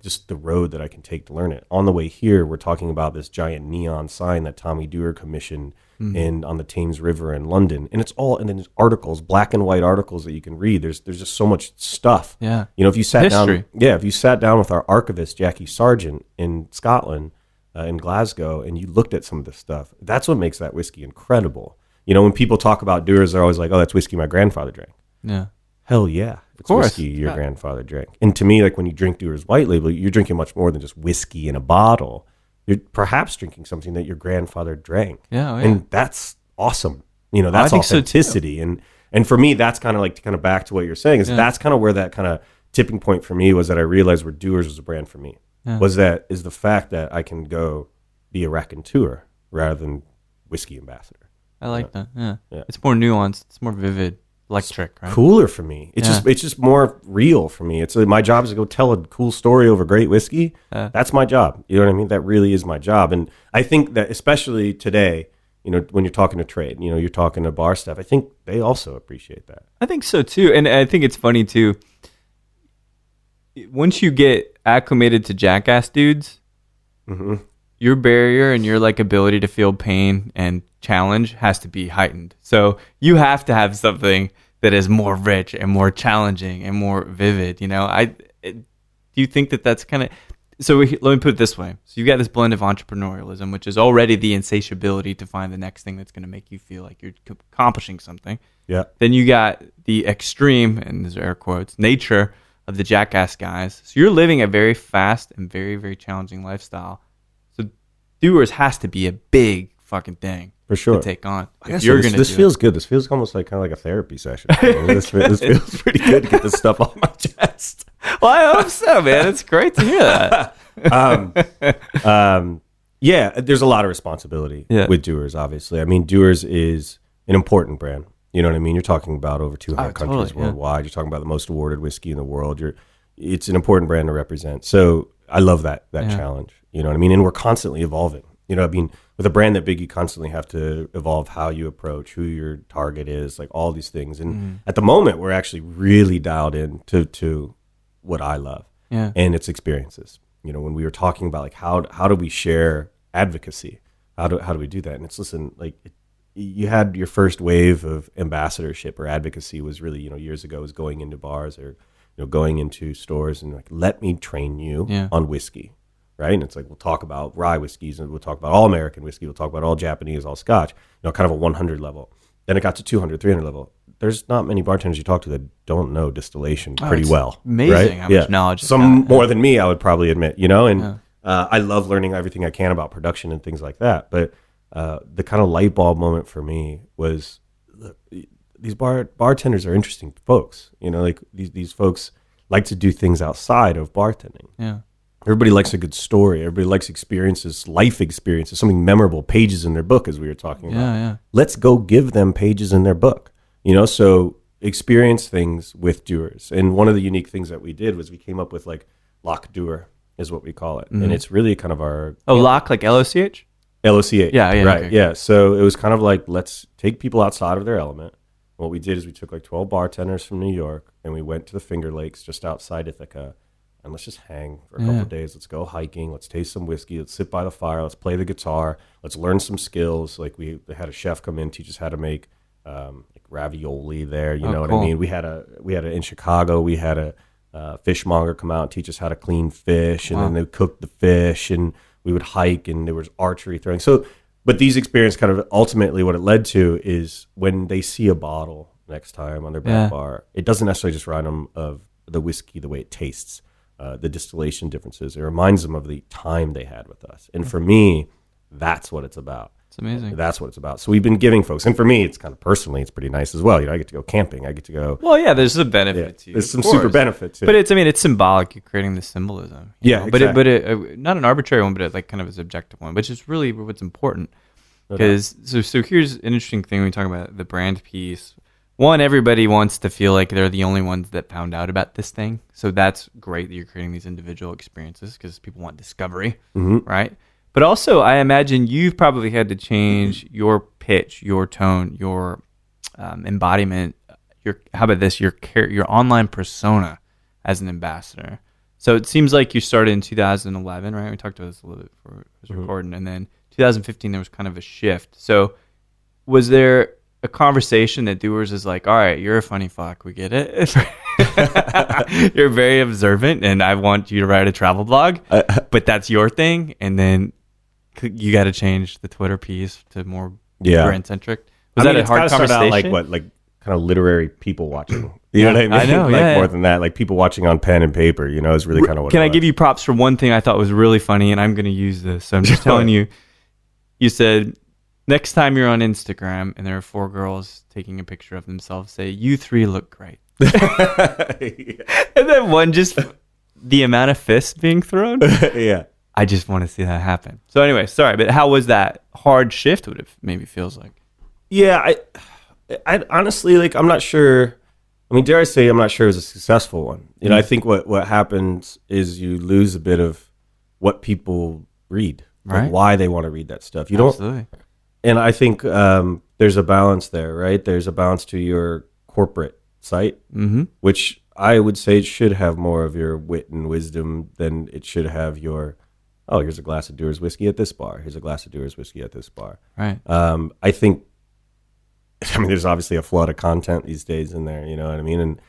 S2: just the road that I can take to learn it. On the way here, we're talking about this giant neon sign that Tommy Dewar commissioned on the Thames River in London, and then there's articles, black and white articles that you can read. There's just so much stuff.
S1: Yeah,
S2: if you sat down with our archivist Jackie Sargent in Scotland, in Glasgow, and you looked at some of this stuff, that's what makes that whiskey incredible. When people talk about Dewar's, they're always like, "Oh, that's whiskey my grandfather drank."
S1: Yeah.
S2: Hell yeah. It's whiskey your grandfather drank. And to me, like when you drink Dewar's White Label, you're drinking much more than just whiskey in a bottle. You're perhaps drinking something that your grandfather drank.
S1: Yeah,
S2: And that's awesome. That's authenticity. So and for me, that's kind of back to what you're saying, is that's kind of where that kind of tipping point for me was, that I realized where Dewar's was a brand for me. Yeah. Is the fact that I can go be a raconteur rather than whiskey ambassador.
S1: I like that. Yeah. It's more nuanced. It's more vivid. Electric, right?
S2: Cooler for me. It's just more real for me. It's my job is to go tell a cool story over great whiskey. That's my job. You know what I mean? That really is my job. And I think that especially today, when you're talking to trade, you're talking to bar staff, I think they also appreciate that.
S1: I think so too. And I think it's funny too. Once you get acclimated to Jackass dudes, your barrier and your ability to feel pain and challenge has to be heightened. So you have to have something that is more rich and more challenging and more vivid. Do you think that that's kind of, so let me put it this way. So you've got this blend of entrepreneurialism, which is already the insatiability to find the next thing that's going to make you feel like you're accomplishing something.
S2: Yeah.
S1: Then you got the extreme, and there's air quotes, nature of the Jackass guys. So you're living a very fast and very, very challenging lifestyle. So Dewar's has to be a big fucking thing.
S2: For sure.
S1: To take on.
S2: This feels good. This feels almost kind of like a therapy session. This feels pretty good to get this stuff off my chest.
S1: Well, I hope so, man. It's great to hear
S2: that. There's a lot of responsibility with Dewar's, obviously. I mean, Dewar's is an important brand. You know what I mean? You're talking about over 200 countries worldwide. You're talking about the most awarded whiskey in the world. It's an important brand to represent. So I love that challenge. You know what I mean? And we're constantly evolving. With a brand that big, you constantly have to evolve how you approach, who your target is, like all these things. And at the moment, we're actually really dialed in to what I love and its experiences. When we were talking about how do we share advocacy? How do we do that? And you had your first wave of ambassadorship or advocacy was really, years ago, was going into bars or, going into stores and let me train you on whiskey. Right. And it's we'll talk about rye whiskeys and we'll talk about all American whiskey. We'll talk about all Japanese, all Scotch, kind of a 100 level. Then it got to 200, 300 level. There's not many bartenders you talk to that don't know distillation pretty well.
S1: Amazing how much knowledge.
S2: Some more than me, I would probably admit, and I love learning everything I can about production and things like that. But the kind of light bulb moment for me was these bartenders are interesting folks. These folks like to do things outside of bartending.
S1: Yeah.
S2: Everybody likes a good story. Everybody likes experiences, life experiences, something memorable, pages in their book, as we were talking about.
S1: Yeah.
S2: Let's go give them pages in their book. So experience things with Dewar's. And one of the unique things that we did was we came up with Loch Dewar is what we call it. And it's really kind of our...
S1: Oh, Loch, like L-O-C-H?
S2: L-O-C-H.
S1: Yeah.
S2: Right,
S1: okay.
S2: yeah. So it was kind of let's take people outside of their element. What we did is we took 12 bartenders from New York and we went to the Finger Lakes just outside Ithaca. And let's just hang for a couple of days. Let's go hiking. Let's taste some whiskey. Let's sit by the fire. Let's play the guitar. Let's learn some skills. We had a chef come in, teach us how to make ravioli there. You know what I mean? We had in Chicago. We had a fishmonger come out and teach us how to clean fish, and then they cooked the fish, and we would hike, and there was archery throwing. So, but these experiences kind of ultimately what it led to is when they see a bottle next time on their back bar, it doesn't necessarily just remind them of the whiskey the way it tastes. The distillation differences. It reminds them of the time they had with us. And for me, that's what it's about.
S1: It's amazing.
S2: That's what it's about. So we've been giving folks, and for me, it's kind of personally, it's pretty nice as well. I get to go camping. I get to go.
S1: Well, yeah, there's a benefit to you.
S2: There's some super benefits.
S1: But it's symbolic. You're creating the symbolism.
S2: Yeah, exactly.
S1: But not an arbitrary one, but like kind of a subjective one, which is really what's important. Because so here's an interesting thing when we talk about the brand piece. One, everybody wants to feel like they're the only ones that found out about this thing. So that's great that you're creating these individual experiences because people want discovery, right? But also, I imagine you've probably had to change your pitch, your tone, your embodiment. How about this? Your online persona as an ambassador. So it seems like you started in 2011, right? We talked about this a little bit before it was recording, and then 2015 there was kind of a shift. So was there a conversation that Dewar's is like, all right, you're a funny fuck, we get it. You're very observant, and I want you to write a travel blog, but that's your thing, and then you got to change the Twitter piece to more brand centric. Was that a hard conversation?
S2: Like kind of literary people watching. You know what I mean?
S1: I know,
S2: more than that, like people watching on pen and paper. Is really kind of what.
S1: Can I give you props for one thing I thought was really funny, and I'm going to use this. So I'm just telling you. You said next time you're on Instagram and there are 4 girls taking a picture of themselves, say you 3 look great. And then one just the amount of fists being thrown.
S2: Yeah.
S1: I just want to see that happen. So anyway, sorry, but how was that hard shift? What it maybe feels like?
S2: Yeah, I honestly, like, I'm not sure. I mean, dare I say, I'm not sure it was a successful one. I think what happens is you lose a bit of what people read, like why they want to read that stuff.
S1: Absolutely.
S2: Don't, and I think there's a balance there, right? There's a balance to your corporate site, which I would say should have more of your wit and wisdom than it should have your. Oh, here's a glass of Dewar's whiskey at this bar. Here's a glass of Dewar's whiskey at this bar.
S1: Right.
S2: I think, there's obviously a flood of content these days in there, you know what I mean? And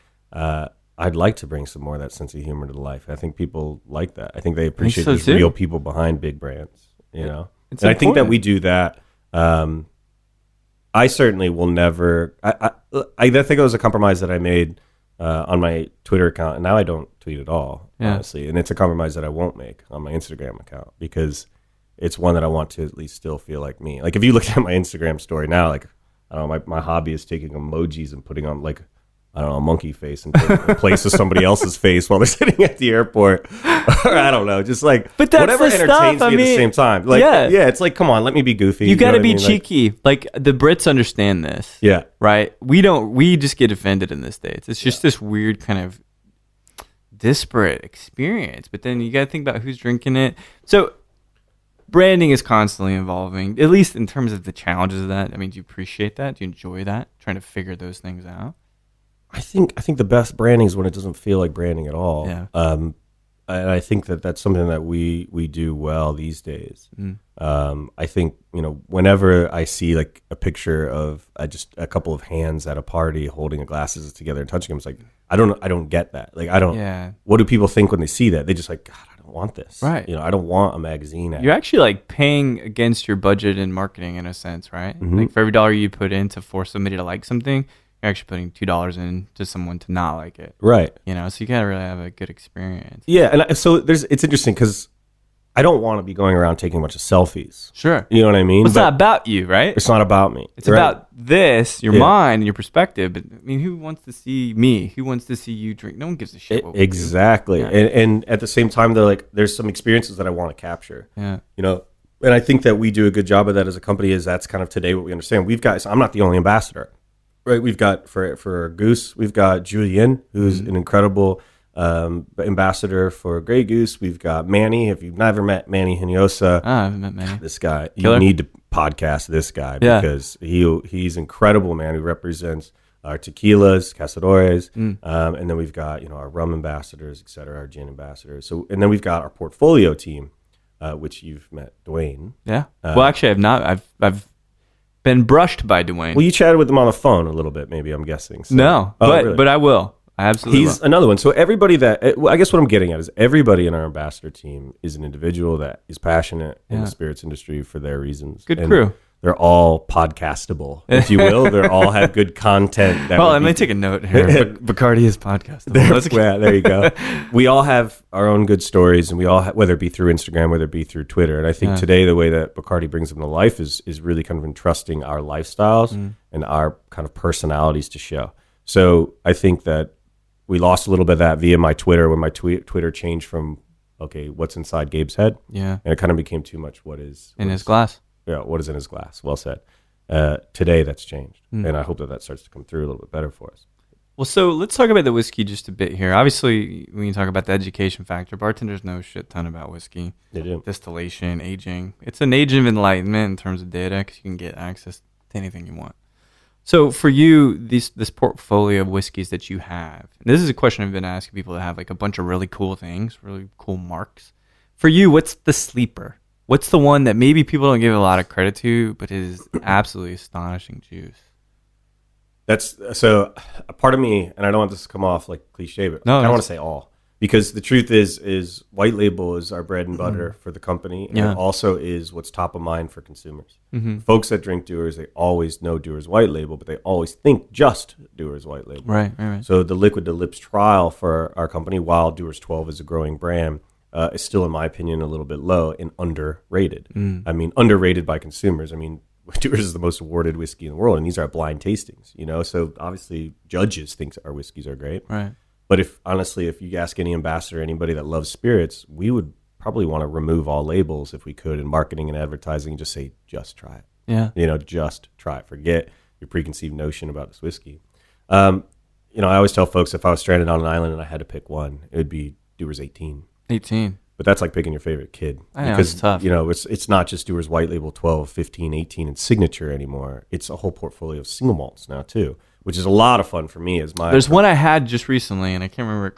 S2: I'd like to bring some more of that sense of humor to life. I think people like that. I think they appreciate there's real people behind big brands, And I think that we do that. I certainly will never, I think it was a compromise that I made on my Twitter account, and now I don't tweet at all, honestly. And it's a compromise that I won't make on my Instagram account because it's one that I want to at least still feel like me. Like if you look at my Instagram story now, like I don't know, my hobby is taking emojis and putting on like I don't know, a monkey face and in place of somebody else's face while they're sitting at the airport. Or I don't know, just like whatever entertains me at the same time. Like, yeah, it's like, come on, let me be goofy.
S1: You got to be cheeky. Like the Brits understand this.
S2: Yeah.
S1: Right? We just get offended in the States. It's just this weird kind of disparate experience. But then you got to think about who's drinking it. So branding is constantly evolving, at least in terms of the challenges of that. I mean, do you appreciate that? Do you enjoy that? Trying to figure those things out?
S2: I think the best branding is when it doesn't feel like branding at all.
S1: Yeah.
S2: And I think that's something that we do well these days. I think, whenever I see like a picture of just a couple of hands at a party holding glasses together and touching them, it's like, I don't get that. Like, what do people think when they see that? They just like, God, I don't want this.
S1: Right.
S2: I don't want a magazine ad.
S1: You're actually like paying against your budget in marketing in a sense, right? Mm-hmm. Like for every dollar you put in to force somebody to like something, you're actually putting $2 in to someone to not like it.
S2: Right.
S1: So you gotta really have a good experience.
S2: Yeah. And so it's interesting because I don't want to be going around taking a bunch of selfies.
S1: Sure.
S2: You know what I mean?
S1: It's not about you, right?
S2: It's not about me.
S1: It's about this, your mind and your perspective. But I mean, who wants to see me? Who wants to see you drink? No one gives a shit.
S2: Exactly. Yeah. And at the same time, there's some experiences that I want to capture.
S1: Yeah.
S2: And I think that we do a good job of that as a company. That's kind of today what we understand. So I'm not the only ambassador. Right, we've got for Goose, we've got Julien, who's an incredible ambassador for Grey Goose. We've got Manny. If you've never met Manny Hinojosa,
S1: I haven't met Manny.
S2: This guy,
S1: Killer.
S2: You need to podcast this guy because he's incredible, man. Who represents our tequilas, cazadores, and then we've got our rum ambassadors, et cetera, our gin ambassadors. So and then we've got our portfolio team, which you've met, Dwayne.
S1: Yeah. Well, actually, I've not. I've been brushed by Dwayne.
S2: Well, you chatted with him on the phone a little bit, maybe, I'm guessing. So.
S1: No, but I will. I absolutely
S2: He's another one. So everybody I guess what I'm getting at is everybody in our ambassador team is an individual that is passionate in the spirits industry for their reasons.
S1: Good crew.
S2: they're all podcastable, if you will. They all have good content.
S1: Well, let me take a note here. Bacardi is podcastable.
S2: Yeah, there you go. We all have our own good stories, and we all whether it be through Instagram, whether it be through Twitter. And I think today the way that Bacardi brings them to life is really kind of entrusting our lifestyles and our kind of personalities to show. So I think that we lost a little bit of that via my Twitter when my Twitter changed from, okay, what's inside Gabe's head? Yeah. And it kind of became too much what is
S1: in his glass.
S2: Yeah, what is in his glass? Well said. Today that's changed, and I hope that starts to come through a little bit better for us.
S1: Well, so let's talk about the whiskey just a bit here. Obviously, when you talk about the education factor, bartenders know a shit ton about whiskey.
S2: They do.
S1: Distillation, aging. It's an age of enlightenment in terms of data because you can get access to anything you want. So for you, this portfolio of whiskeys that you have, and this is a question I've been asking people that have like a bunch of really cool things, really cool marks. For you, what's the sleeper? What's the one that maybe people don't give a lot of credit to, but is absolutely astonishing juice?
S2: That's so a part of me, and I don't want this to come off like cliche, but I don't want to say all, because the truth is white label is our bread and butter for the company, and it also is what's top of mind for consumers. Folks that drink Dewar's, they always know Dewar's white label, but they always think just Dewar's white label.
S1: Right.
S2: So the Liquid to Lips trial for our company, while Dewar's 12 is a growing brand, is still, in my opinion, a little bit low and underrated. I mean, underrated by consumers. I mean, Dewar's is the most awarded whiskey in the world, and these are blind tastings, so obviously judges think our whiskeys are great.
S1: Right.
S2: But if you ask any ambassador, anybody that loves spirits, we would probably want to remove all labels if we could in marketing and advertising and just say, just try it.
S1: Yeah.
S2: Just try it. Forget your preconceived notion about this whiskey. I always tell folks if I was stranded on an island and I had to pick one, it would be Dewar's 18.
S1: 18.
S2: But that's like picking your favorite kid.
S1: I know, because, it's tough.
S2: It's not just Dewar's white label 12, 15, 18, and signature anymore. It's a whole portfolio of single malts now, too, which is a lot of fun for me.
S1: There's one I had just recently, and I can't remember it.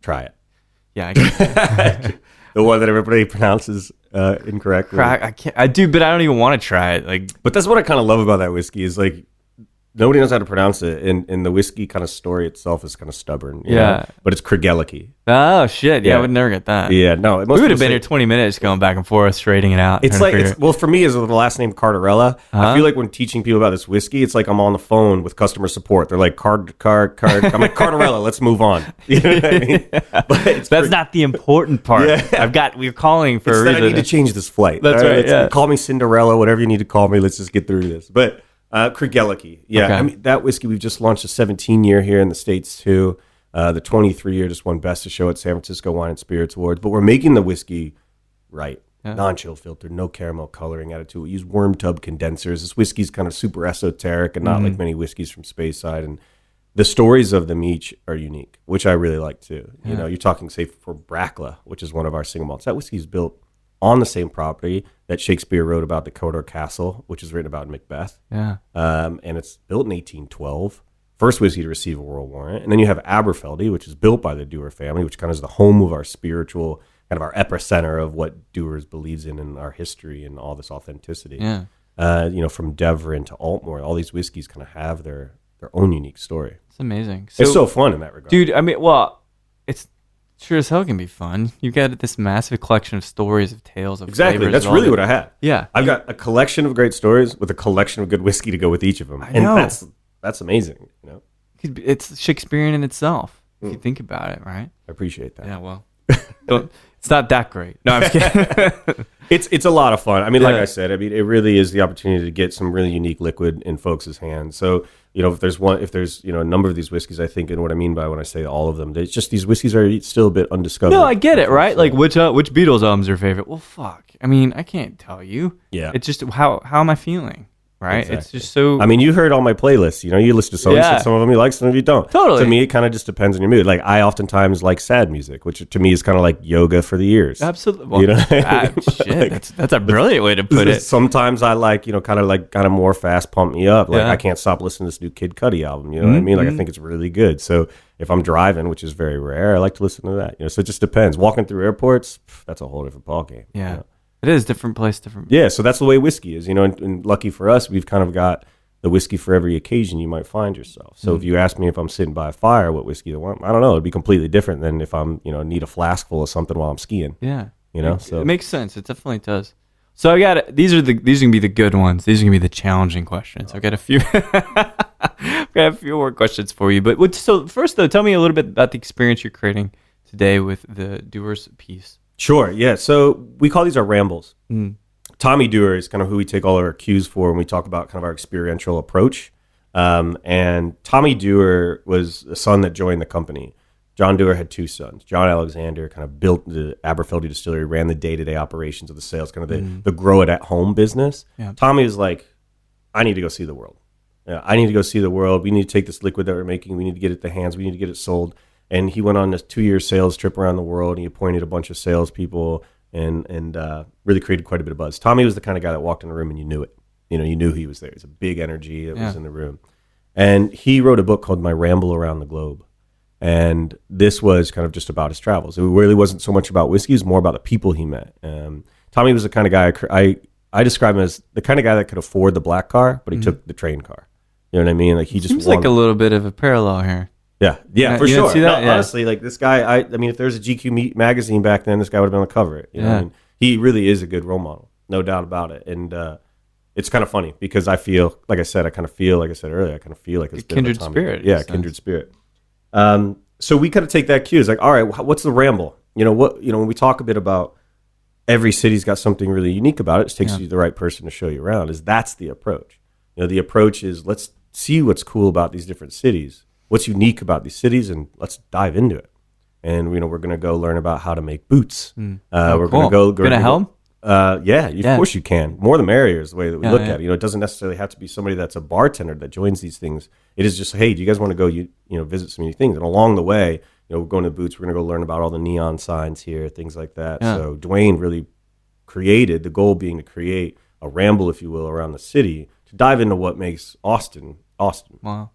S2: Try it.
S1: Yeah, I can't.
S2: The one that everybody pronounces incorrectly.
S1: I can't. I do, but I don't even want to try it.
S2: But that's what I kind of love about that whiskey is like, nobody knows how to pronounce it, and the whiskey kind of story itself is kind of stubborn. You know? But it's Krgeliki.
S1: Oh, shit. Yeah, I would never get that.
S2: Yeah, no.
S1: We would have been here 20 minutes going back and forth, straightening it out.
S2: It's like, well, for me, as the last name Cardarella, I feel like when teaching people about this whiskey, it's like I'm on the phone with customer support. They're like, card. I'm like, Cardarella, let's move on. You know what I mean? But
S1: that's not the important part. We're calling for a reason.
S2: I need to change this flight.
S1: That's right.
S2: Call me Cinderella, whatever you need to call me. Let's just get through this. But Krgeliki. Yeah. Okay. I mean, that whiskey, we've just launched a 17-year here in the States too. The 23-year just won Best of Show at San Francisco Wine and Spirits Awards. But we're making the whiskey right. Non-chill filtered, no caramel coloring added to it. We use worm tub condensers. This whiskey's kind of super esoteric and not like many whiskeys from Speyside. And the stories of them each are unique, which I really like too. Yeah. You're talking, say, for Brackla, which is one of our single malts. That whiskey's built on the same property that Shakespeare wrote about, the Cawdor Castle, which is written about in Macbeth.
S1: Yeah.
S2: And it's built in 1812. First whiskey to receive a royal warrant. And then you have Aberfeldy, which is built by the Dewar family, which kind of is the home of our spiritual, kind of our epicenter of what Dewar's believes in our history and all this authenticity.
S1: Yeah.
S2: From Devon to Altmore, all these whiskeys kind of have their own unique story.
S1: It's amazing.
S2: It's so fun in that regard.
S1: Dude, I mean, well, it's sure as hell can be fun. You've got this massive collection of stories, of tales, of
S2: exactly. That's really what I have.
S1: Yeah.
S2: I've got a collection of great stories with a collection of good whiskey to go with each of them.
S1: I know.
S2: And that's amazing.
S1: It's Shakespearean in itself, if you think about it, right?
S2: I appreciate that.
S1: Yeah, well, it's not that great. No, I'm just kidding.
S2: It's a lot of fun. I mean, like I said, it really is the opportunity to get some really unique liquid in folks' hands. So, if there's a number of these whiskeys, I think, and what I mean by when I say all of them, it's just these whiskeys are still a bit undiscovered.
S1: No, I get it, right? Like, which Beatles album's your favorite? Well, fuck. I mean, I can't tell you.
S2: Yeah.
S1: It's just how am I feeling? Right?
S2: Exactly.
S1: It's just so...
S2: I mean, you heard all my playlists. You listen to songs, some of them you like, some of them you don't.
S1: Totally.
S2: To me, it kind of just depends on your mood. Like, I oftentimes like sad music, which to me is kind of like yoga for the ears.
S1: Absolutely. Well, shit, that's a brilliant way to put it.
S2: Sometimes I like, kind of more fast pump me up. Like, I can't stop listening to this new Kid Cudi album. You know what I mean? Like, I think it's really good. So if I'm driving, which is very rare, I like to listen to that. So it just depends. Walking through airports, that's a whole different ballgame.
S1: Yeah. It is different place, different.
S2: Yeah, so that's the way whiskey is, and lucky for us, we've kind of got the whiskey for every occasion you might find yourself. So if you ask me if I'm sitting by a fire, what whiskey I want, I don't know. It'd be completely different than if I'm, need a flask full of something while I'm skiing.
S1: Yeah.
S2: So
S1: it makes sense. It definitely does.
S3: So these are gonna be the good ones. These are gonna be the challenging questions. I've got a few. I've got a few more questions for you. But so first though, tell me a little bit about the experience you're creating today with the Dewar's piece.
S2: Sure. Yeah. So we call these our rambles. Tommy Dewar is kind of who we take all our cues for when we talk about kind of our experiential approach. And Tommy Dewar was a son that joined the company. John Dewar had two sons. John Alexander kind of built the Aberfeldy distillery, ran the day-to-day operations of the sales, kind of the grow it at home business. Yeah. Tommy was like, I need to go see the world. I need to go see the world. We need to take this liquid that we're making. We need to get it to hands. We need to get it sold. And he went on this 2-year sales trip around the world. And he appointed a bunch of salespeople and really created quite a bit of buzz. Tommy was the kind of guy that walked in the room and you knew it. You knew he was there. It's a big energy that was in the room. And he wrote a book called My Ramble Around the Globe. And this was kind of just about his travels. It really wasn't so much about whiskey. It was more about the people he met. Tommy was the kind of guy, I describe him as the kind of guy that could afford the black car, but he took the train car. You know what I mean? Like he just
S3: seems like a little bit of a parallel here.
S2: Yeah, for sure. See that? Honestly, like this guy, I mean, if there's a GQ magazine back then, this guy would have been on the cover. You know what I mean? He really is a good role model, no doubt about it. And it's kind of funny because I feel, like I said earlier, I kind of feel like it's a
S3: kindred spirit.
S2: Yeah, kindred spirit. So we kind of take that cue. It's like, all right, what's the ramble? When we talk a bit about every city's got something really unique about it, it takes you the right person to show you around. That's the approach. The approach is let's see what's cool about these different cities, what's unique about these cities, and let's dive into it. And we're going to go learn about how to make boots. We're going to go.
S3: Going to help?
S2: Of course you can. More the merrier is the way that we look at it. It doesn't necessarily have to be somebody that's a bartender that joins these things. It is just, hey, do you guys want to go visit some new things? And along the way, we're going to the boots. We're going to go learn about all the neon signs here, things like that. Yeah. So Dwayne really created, the goal being to create a ramble, if you will, around the city to dive into what makes Austin.
S3: Wow.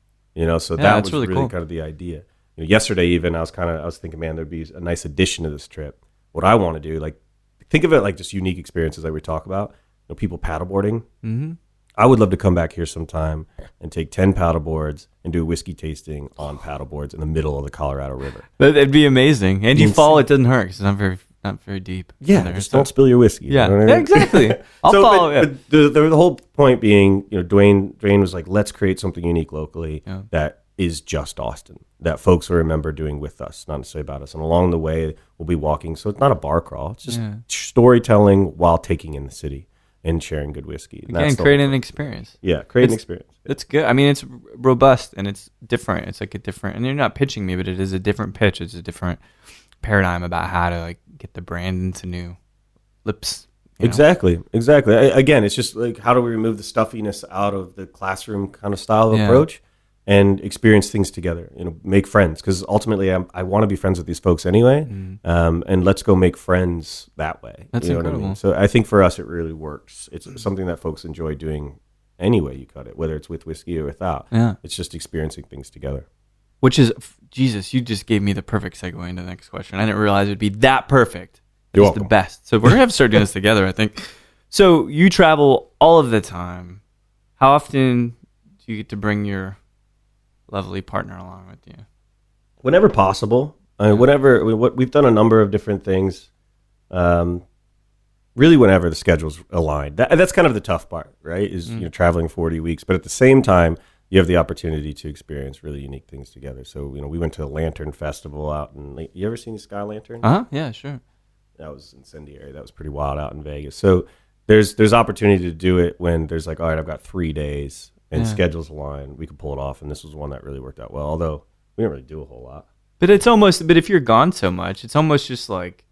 S2: So that was really cool. Kind of the idea. Yesterday even, I was thinking, man, there'd be a nice addition to this trip. What I want to do, like, think of it like just unique experiences that we talk about. People paddleboarding. Mm-hmm. I would love to come back here sometime and take 10 paddleboards and do a whiskey tasting on paddleboards in the middle of the Colorado River.
S3: That'd be amazing. And you fall, it doesn't hurt because it's not very deep.
S2: Yeah, just don't spill your whiskey.
S3: Yeah, you know what I mean? Exactly. I'll follow it.
S2: But the whole point being, Dwayne was like, let's create something unique locally that is just Austin, that folks will remember doing with us, not necessarily about us. And along the way, we'll be walking. So it's not a bar crawl. It's just storytelling while taking in the city and sharing good whiskey.
S3: And creating an experience.
S2: Yeah, create an experience.
S3: It's good. I mean, it's robust and it's different. It's like a different, and you're not pitching me, but it is a different pitch. It's a different paradigm about how to like get the brand into new lips.
S2: Exactly. Again, it's just like, how do we remove the stuffiness out of the classroom kind of style of approach and experience things together, make friends. Because ultimately I want to be friends with these folks anyway. And let's go make friends that way.
S3: That's incredible. What I mean?
S2: So I think for us, it really works. It's something that folks enjoy doing any way you cut it, whether it's with whiskey or without. Yeah. It's just experiencing things together.
S3: Which is, Jesus, you just gave me the perfect segue into the next question. I didn't realize it would be that perfect.
S2: You're welcome.
S3: The best. So we're going to have to start doing this together, I think. So you travel all of the time. How often do you get to bring your lovely partner along with you?
S2: Whenever possible. We've done a number of different things. Really, whenever the schedule's aligned. That's kind of the tough part, right? Is traveling 40 weeks, but at the same time, you have the opportunity to experience really unique things together. So we went to the Lantern Festival out in. You ever seen the Sky Lantern?
S3: Yeah, sure.
S2: That was incendiary. That was pretty wild out in Vegas. So there's opportunity to do it when there's like, all right, I've got 3 days. And schedules align, we could pull it off, and this was one that really worked out well. Although we didn't really do a whole lot.
S3: But if you're gone so much, it's almost just like,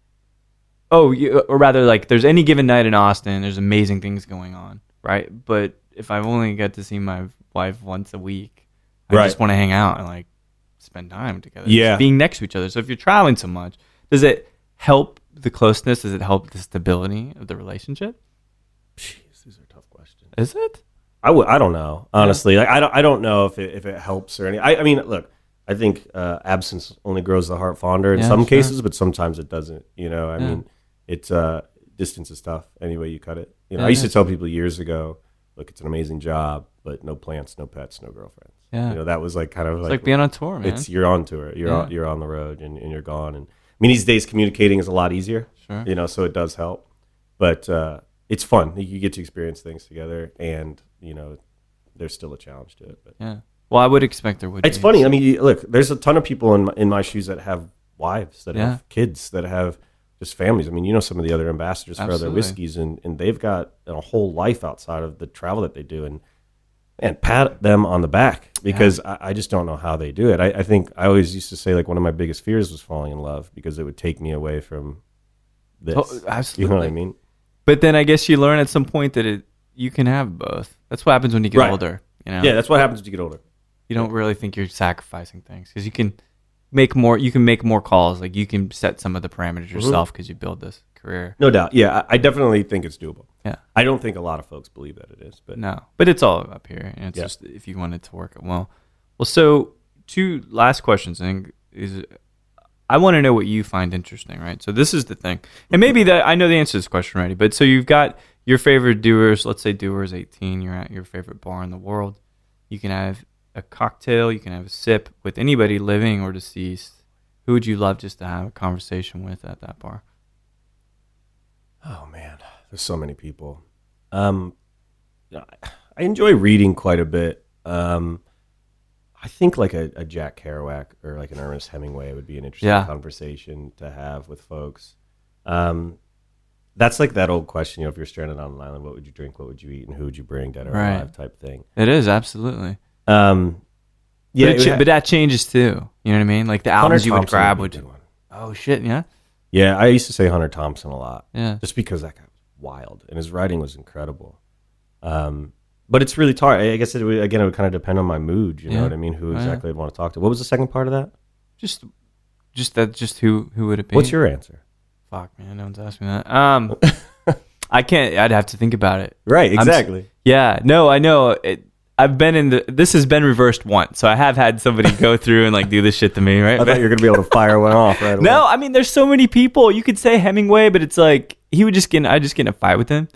S3: or rather, like there's any given night in Austin, there's amazing things going on, right? But if I've only got to see my wife once a week, I just want to hang out and like spend time together, just being next to each other. So if you're traveling so much, does it help the closeness? Does it help the stability of the relationship?
S2: Jeez, these are tough questions.
S3: Is it?
S2: I don't know, honestly. Like, I don't know if it helps or anything. I mean, look, I think absence only grows the heart fonder in some cases, but sometimes it doesn't. I mean, it's distance is tough any way you cut it. I used to tell people years ago, look, it's an amazing job, but no plants, no pets, no girlfriends. Yeah. That was like kind of
S3: it's like being on tour, man.
S2: You're on tour. You're on the road and you're gone. And I mean, these days communicating is a lot easier. Sure. So it does help. But it's fun. You get to experience things together, and there's still a challenge to it. But.
S3: Yeah. Well, I would expect there would.
S2: It's funny. I mean, look, there's a ton of people in my shoes that have wives, that have kids, that have just families. I mean, some of the other ambassadors for other whiskeys, and they've got a whole life outside of the travel that they do, and pat them on the back, because I just don't know how they do it. I think I always used to say, like, one of my biggest fears was falling in love, because it would take me away from this. Oh, absolutely. You know what I mean?
S3: But then I guess you learn at some point that you can have both. That's what happens when you get older.
S2: Yeah, that's what happens when you get older.
S3: You don't really think you're sacrificing things, because you can make more. You can make more calls. Like, you can set some of the parameters yourself, because you build this career.
S2: No doubt. Yeah, I definitely think it's doable.
S3: Yeah,
S2: I don't think a lot of folks believe that it is, but
S3: no. But it's all up here, and it's just if you want it to work well. Well, so 2 last questions. I want to know what you find interesting, right? So this is the thing, and maybe I know the answer to this question already. But so you've got your favorite Dewars. Let's say Dewar's 18. You're at your favorite bar in the world. You can have a cocktail, you can have a sip with anybody living or deceased. Who would you love just to have a conversation with at that bar?
S2: Oh man, there's so many people. I enjoy reading quite a bit. I think like a Jack Kerouac or like an Ernest Hemingway would be an interesting conversation to have with folks. That's like that old question, if you're stranded on an island, what would you drink, what would you eat, and who would you bring, dead or alive, type thing.
S3: It is, absolutely.
S2: Yeah,
S3: but that changes too. You know what I mean? Like the albums you would grab would. Oh shit! Yeah.
S2: Yeah, I used to say Hunter Thompson a lot.
S3: Yeah.
S2: Just because that guy was wild and his writing was incredible. But it's really hard. I guess it would kind of depend on my mood. You know what I mean? Who exactly I'd want to talk to. What was the second part of that?
S3: Just who would it be?
S2: What's your answer?
S3: Fuck, man, no one's asked me that. I can't. I'd have to think about it.
S2: Right. Exactly.
S3: No, I know. I've been this has been reversed once, so I have had somebody go through and like do this shit to me, right?
S2: I thought you were gonna be able to fire one off right away.
S3: No, I mean, there's so many people. You could say Hemingway, but it's like I'd just get in a fight with him.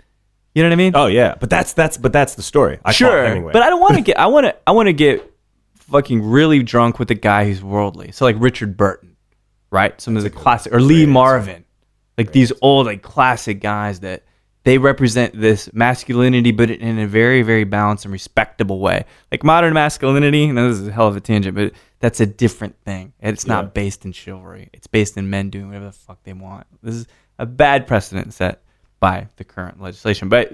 S3: You know what I mean?
S2: Oh yeah, but that's the story.
S3: Sure, Hemingway. But I don't want to get. I want to get fucking really drunk with a guy who's worldly. So like Richard Burton, right? Some of the classic, or Lee Marvin, like these old like classic guys that. They represent this masculinity, but in a very, very balanced and respectable way. Like modern masculinity, and this is a hell of a tangent, but that's a different thing. It's not based in chivalry. It's based in men doing whatever the fuck they want. This is a bad precedent set by the current legislation. But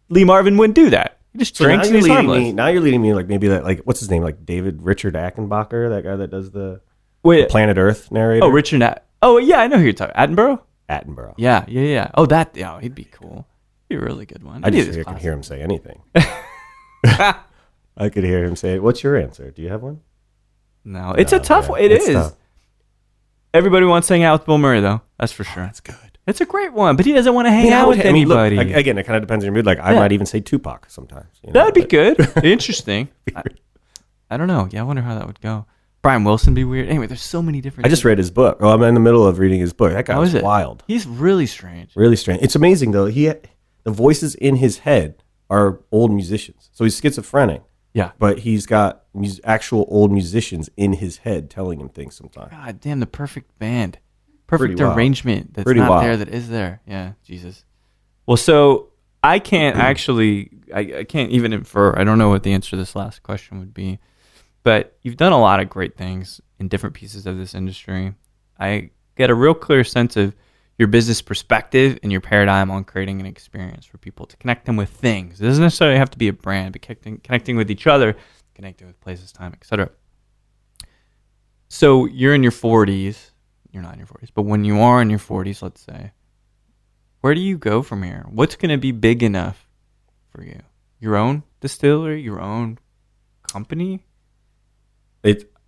S3: Lee Marvin wouldn't do that. He just drinks and he's harmless.
S2: Now you're leading me like maybe that, like, what's his name? Like David Richard Attenbacher, that guy that does the Planet Earth narrator.
S3: Oh, Richard. Oh, yeah, I know who you're talking about. Attenborough. Yeah. Oh, he'd be cool. He'd be a really good one.
S2: I can hear him say anything. I could hear him say, what's your answer? Do you have one?
S3: No, it's a tough one. It is. Tough. Everybody wants to hang out with Bill Murray, though. That's for sure.
S2: That's good.
S3: It's a great one, but he doesn't want to hang out with anybody.
S2: Look, again, it kind of depends on your mood. Like, I might even say Tupac sometimes.
S3: That'd be good. Interesting. I don't know. Yeah, I wonder how that would go. Brian Wilson be weird. Anyway, there's so many different.
S2: I just read his book. Oh, I'm in the middle of reading his book. That guy was wild.
S3: He's really strange.
S2: Really strange. It's amazing though. The voices in his head are old musicians. So he's schizophrenic.
S3: Yeah.
S2: But he's got actual old musicians in his head telling him things sometimes.
S3: God damn, the perfect band. Perfect arrangement that's not there that is there. Yeah, Jesus. Well, so I can't actually, I can't even infer. I don't know what the answer to this last question would be. But you've done a lot of great things in different pieces of this industry. I get a real clear sense of your business perspective and your paradigm on creating an experience for people to connect them with things. It doesn't necessarily have to be a brand, but connecting with each other, connecting with places, time, etc. So you're in your 40s. You're not in your 40s, but when you are in your 40s, let's say, where do you go from here? What's going to be big enough for you? Your own distillery? Your own company?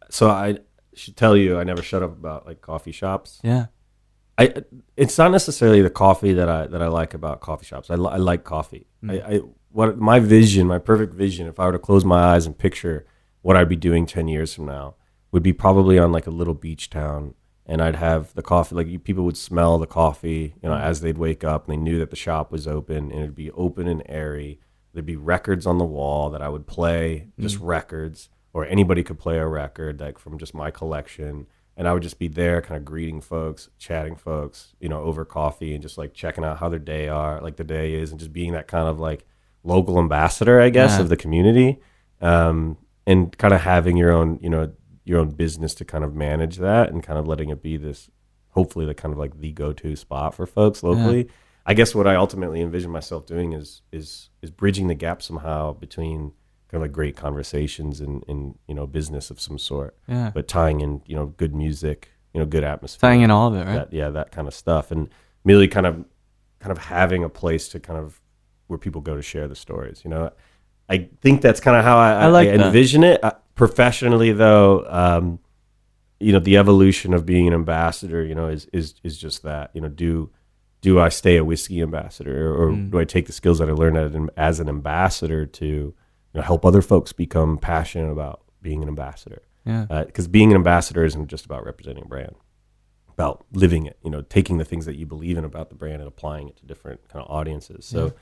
S2: So I should tell you, I never shut up about like coffee shops.
S3: Yeah,
S2: it's not necessarily the coffee that I like about coffee shops. I like coffee. What my perfect vision, if I were to close my eyes and picture what I'd be doing 10 years from now, would be probably on like a little beach town, and I'd have the coffee. Like people would smell the coffee, as they'd wake up, and they knew that the shop was open, and it'd be open and airy. There'd be records on the wall that I would play, just records. Or anybody could play a record, like from just my collection. And I would just be there kind of greeting folks, chatting folks, over coffee and just like checking out how their day is and just being that kind of like local ambassador, I guess, of the community. And kind of having your own business to kind of manage that and kind of letting it be this, hopefully the kind of like the go-to spot for folks locally. I guess what I ultimately envision myself doing is bridging the gap somehow between kind of like great conversations and business of some sort. Yeah. But tying in, good music, good atmosphere.
S3: Tying in all of it, right?
S2: That kind of stuff. And really kind of having a place to kind of where people go to share the stories. I think that's kind of how I envision it. Professionally though, the evolution of being an ambassador, is just that, do I stay a whiskey ambassador or do I take the skills that I learned as an ambassador to help other folks become passionate about being an ambassador? Yeah. Because being an ambassador isn't just about representing a brand, about living it, taking the things that you believe in about the brand and applying it to different kind of audiences. So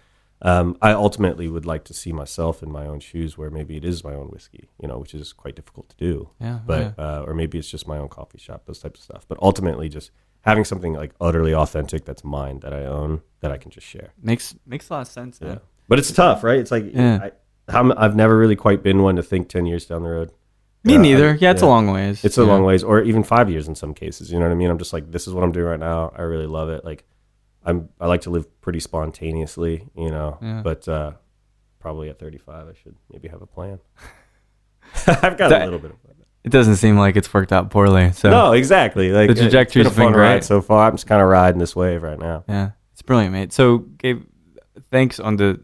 S2: I ultimately would like to see myself in my own shoes where maybe it is my own whiskey, which is quite difficult to do. Or maybe it's just my own coffee shop, those types of stuff. But ultimately just having something like utterly authentic that's mine, that I own, that I can just share.
S3: Makes a lot of sense. Yeah.
S2: But it's tough, right? It's like I've never really quite been one to think 10 years down the road.
S3: Me neither. It's a long ways.
S2: It's a long ways, or even 5 years in some cases. You know what I mean? I'm just like, this is what I'm doing right now. I really love it. Like, I like to live pretty spontaneously, but probably at 35, I should maybe have a plan. I've got a little bit of fun.
S3: It doesn't seem like it's worked out poorly. So
S2: no, exactly. Like,
S3: the trajectory's
S2: been a fun ride so far. I'm just kind of riding this wave right now.
S3: Yeah, it's brilliant, mate. So, Gabe, thanks on the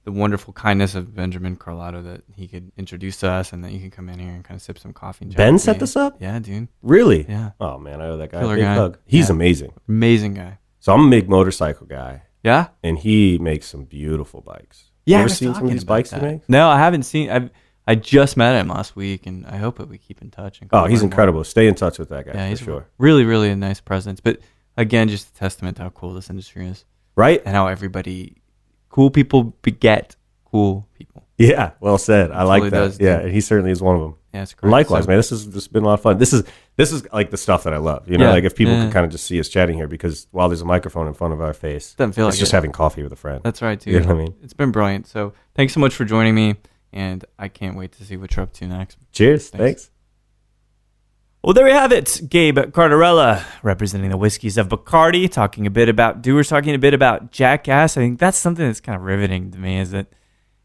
S3: wonderful kindness of Benjamin Carlotto that he could introduce to us and that you can come in here and kind of sip some coffee and chat.
S2: Ben set this up?
S3: Yeah, dude.
S2: Really?
S3: Yeah.
S2: Oh, man, I owe that guy a big hug. He's amazing.
S3: Amazing guy.
S2: So I'm a big motorcycle guy.
S3: Yeah?
S2: And he makes some beautiful bikes.
S3: Yeah,
S2: you ever seen some of these bikes he makes?
S3: No, I haven't seen. I just met him last week, and I hope that we keep in touch. And
S2: he's incredible. Stay in touch with that guy, for sure.
S3: Really, really a nice presence. But again, just a testament to how cool this industry is.
S2: Right?
S3: And how cool people beget cool people.
S2: Yeah, well said. I like that. And he certainly is one of them. Yeah, it's great. Likewise, man. This has been a lot of fun. This is like the stuff that I love. Like if people can kind of just see us chatting here, because while there's a microphone in front of our face, it's just having coffee with a friend.
S3: That's right, too.
S2: You know what I mean?
S3: It's been brilliant. So thanks so much for joining me, and I can't wait to see what you're up to next.
S2: Cheers. Thanks.
S1: Well, there we have it. Gabe Cardarella, representing the whiskeys of Bacardi, talking a bit about Dewar, talking a bit about Jackass. I think that's something that's kind of riveting to me, is that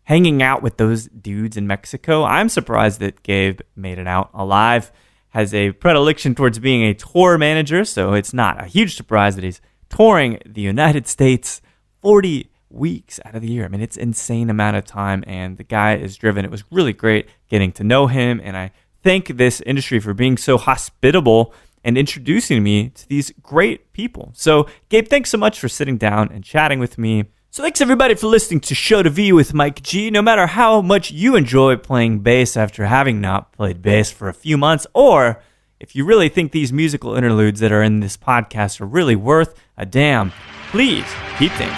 S1: hanging out with those dudes in Mexico. I'm surprised that Gabe made it out alive. Has a predilection towards being a tour manager, so it's not a huge surprise that he's touring the United States 40 weeks out of the year. I mean, it's an insane amount of time, and the guy is driven. It was really great getting to know him, and I thank this industry for being so hospitable and introducing me to these great people. So, Gabe, thanks so much for sitting down and chatting with me. So thanks everybody for listening to Show to V with Mike G. No matter how much you enjoy playing bass after having not played bass for a few months, or if you really think these musical interludes that are in this podcast are really worth a damn, please keep things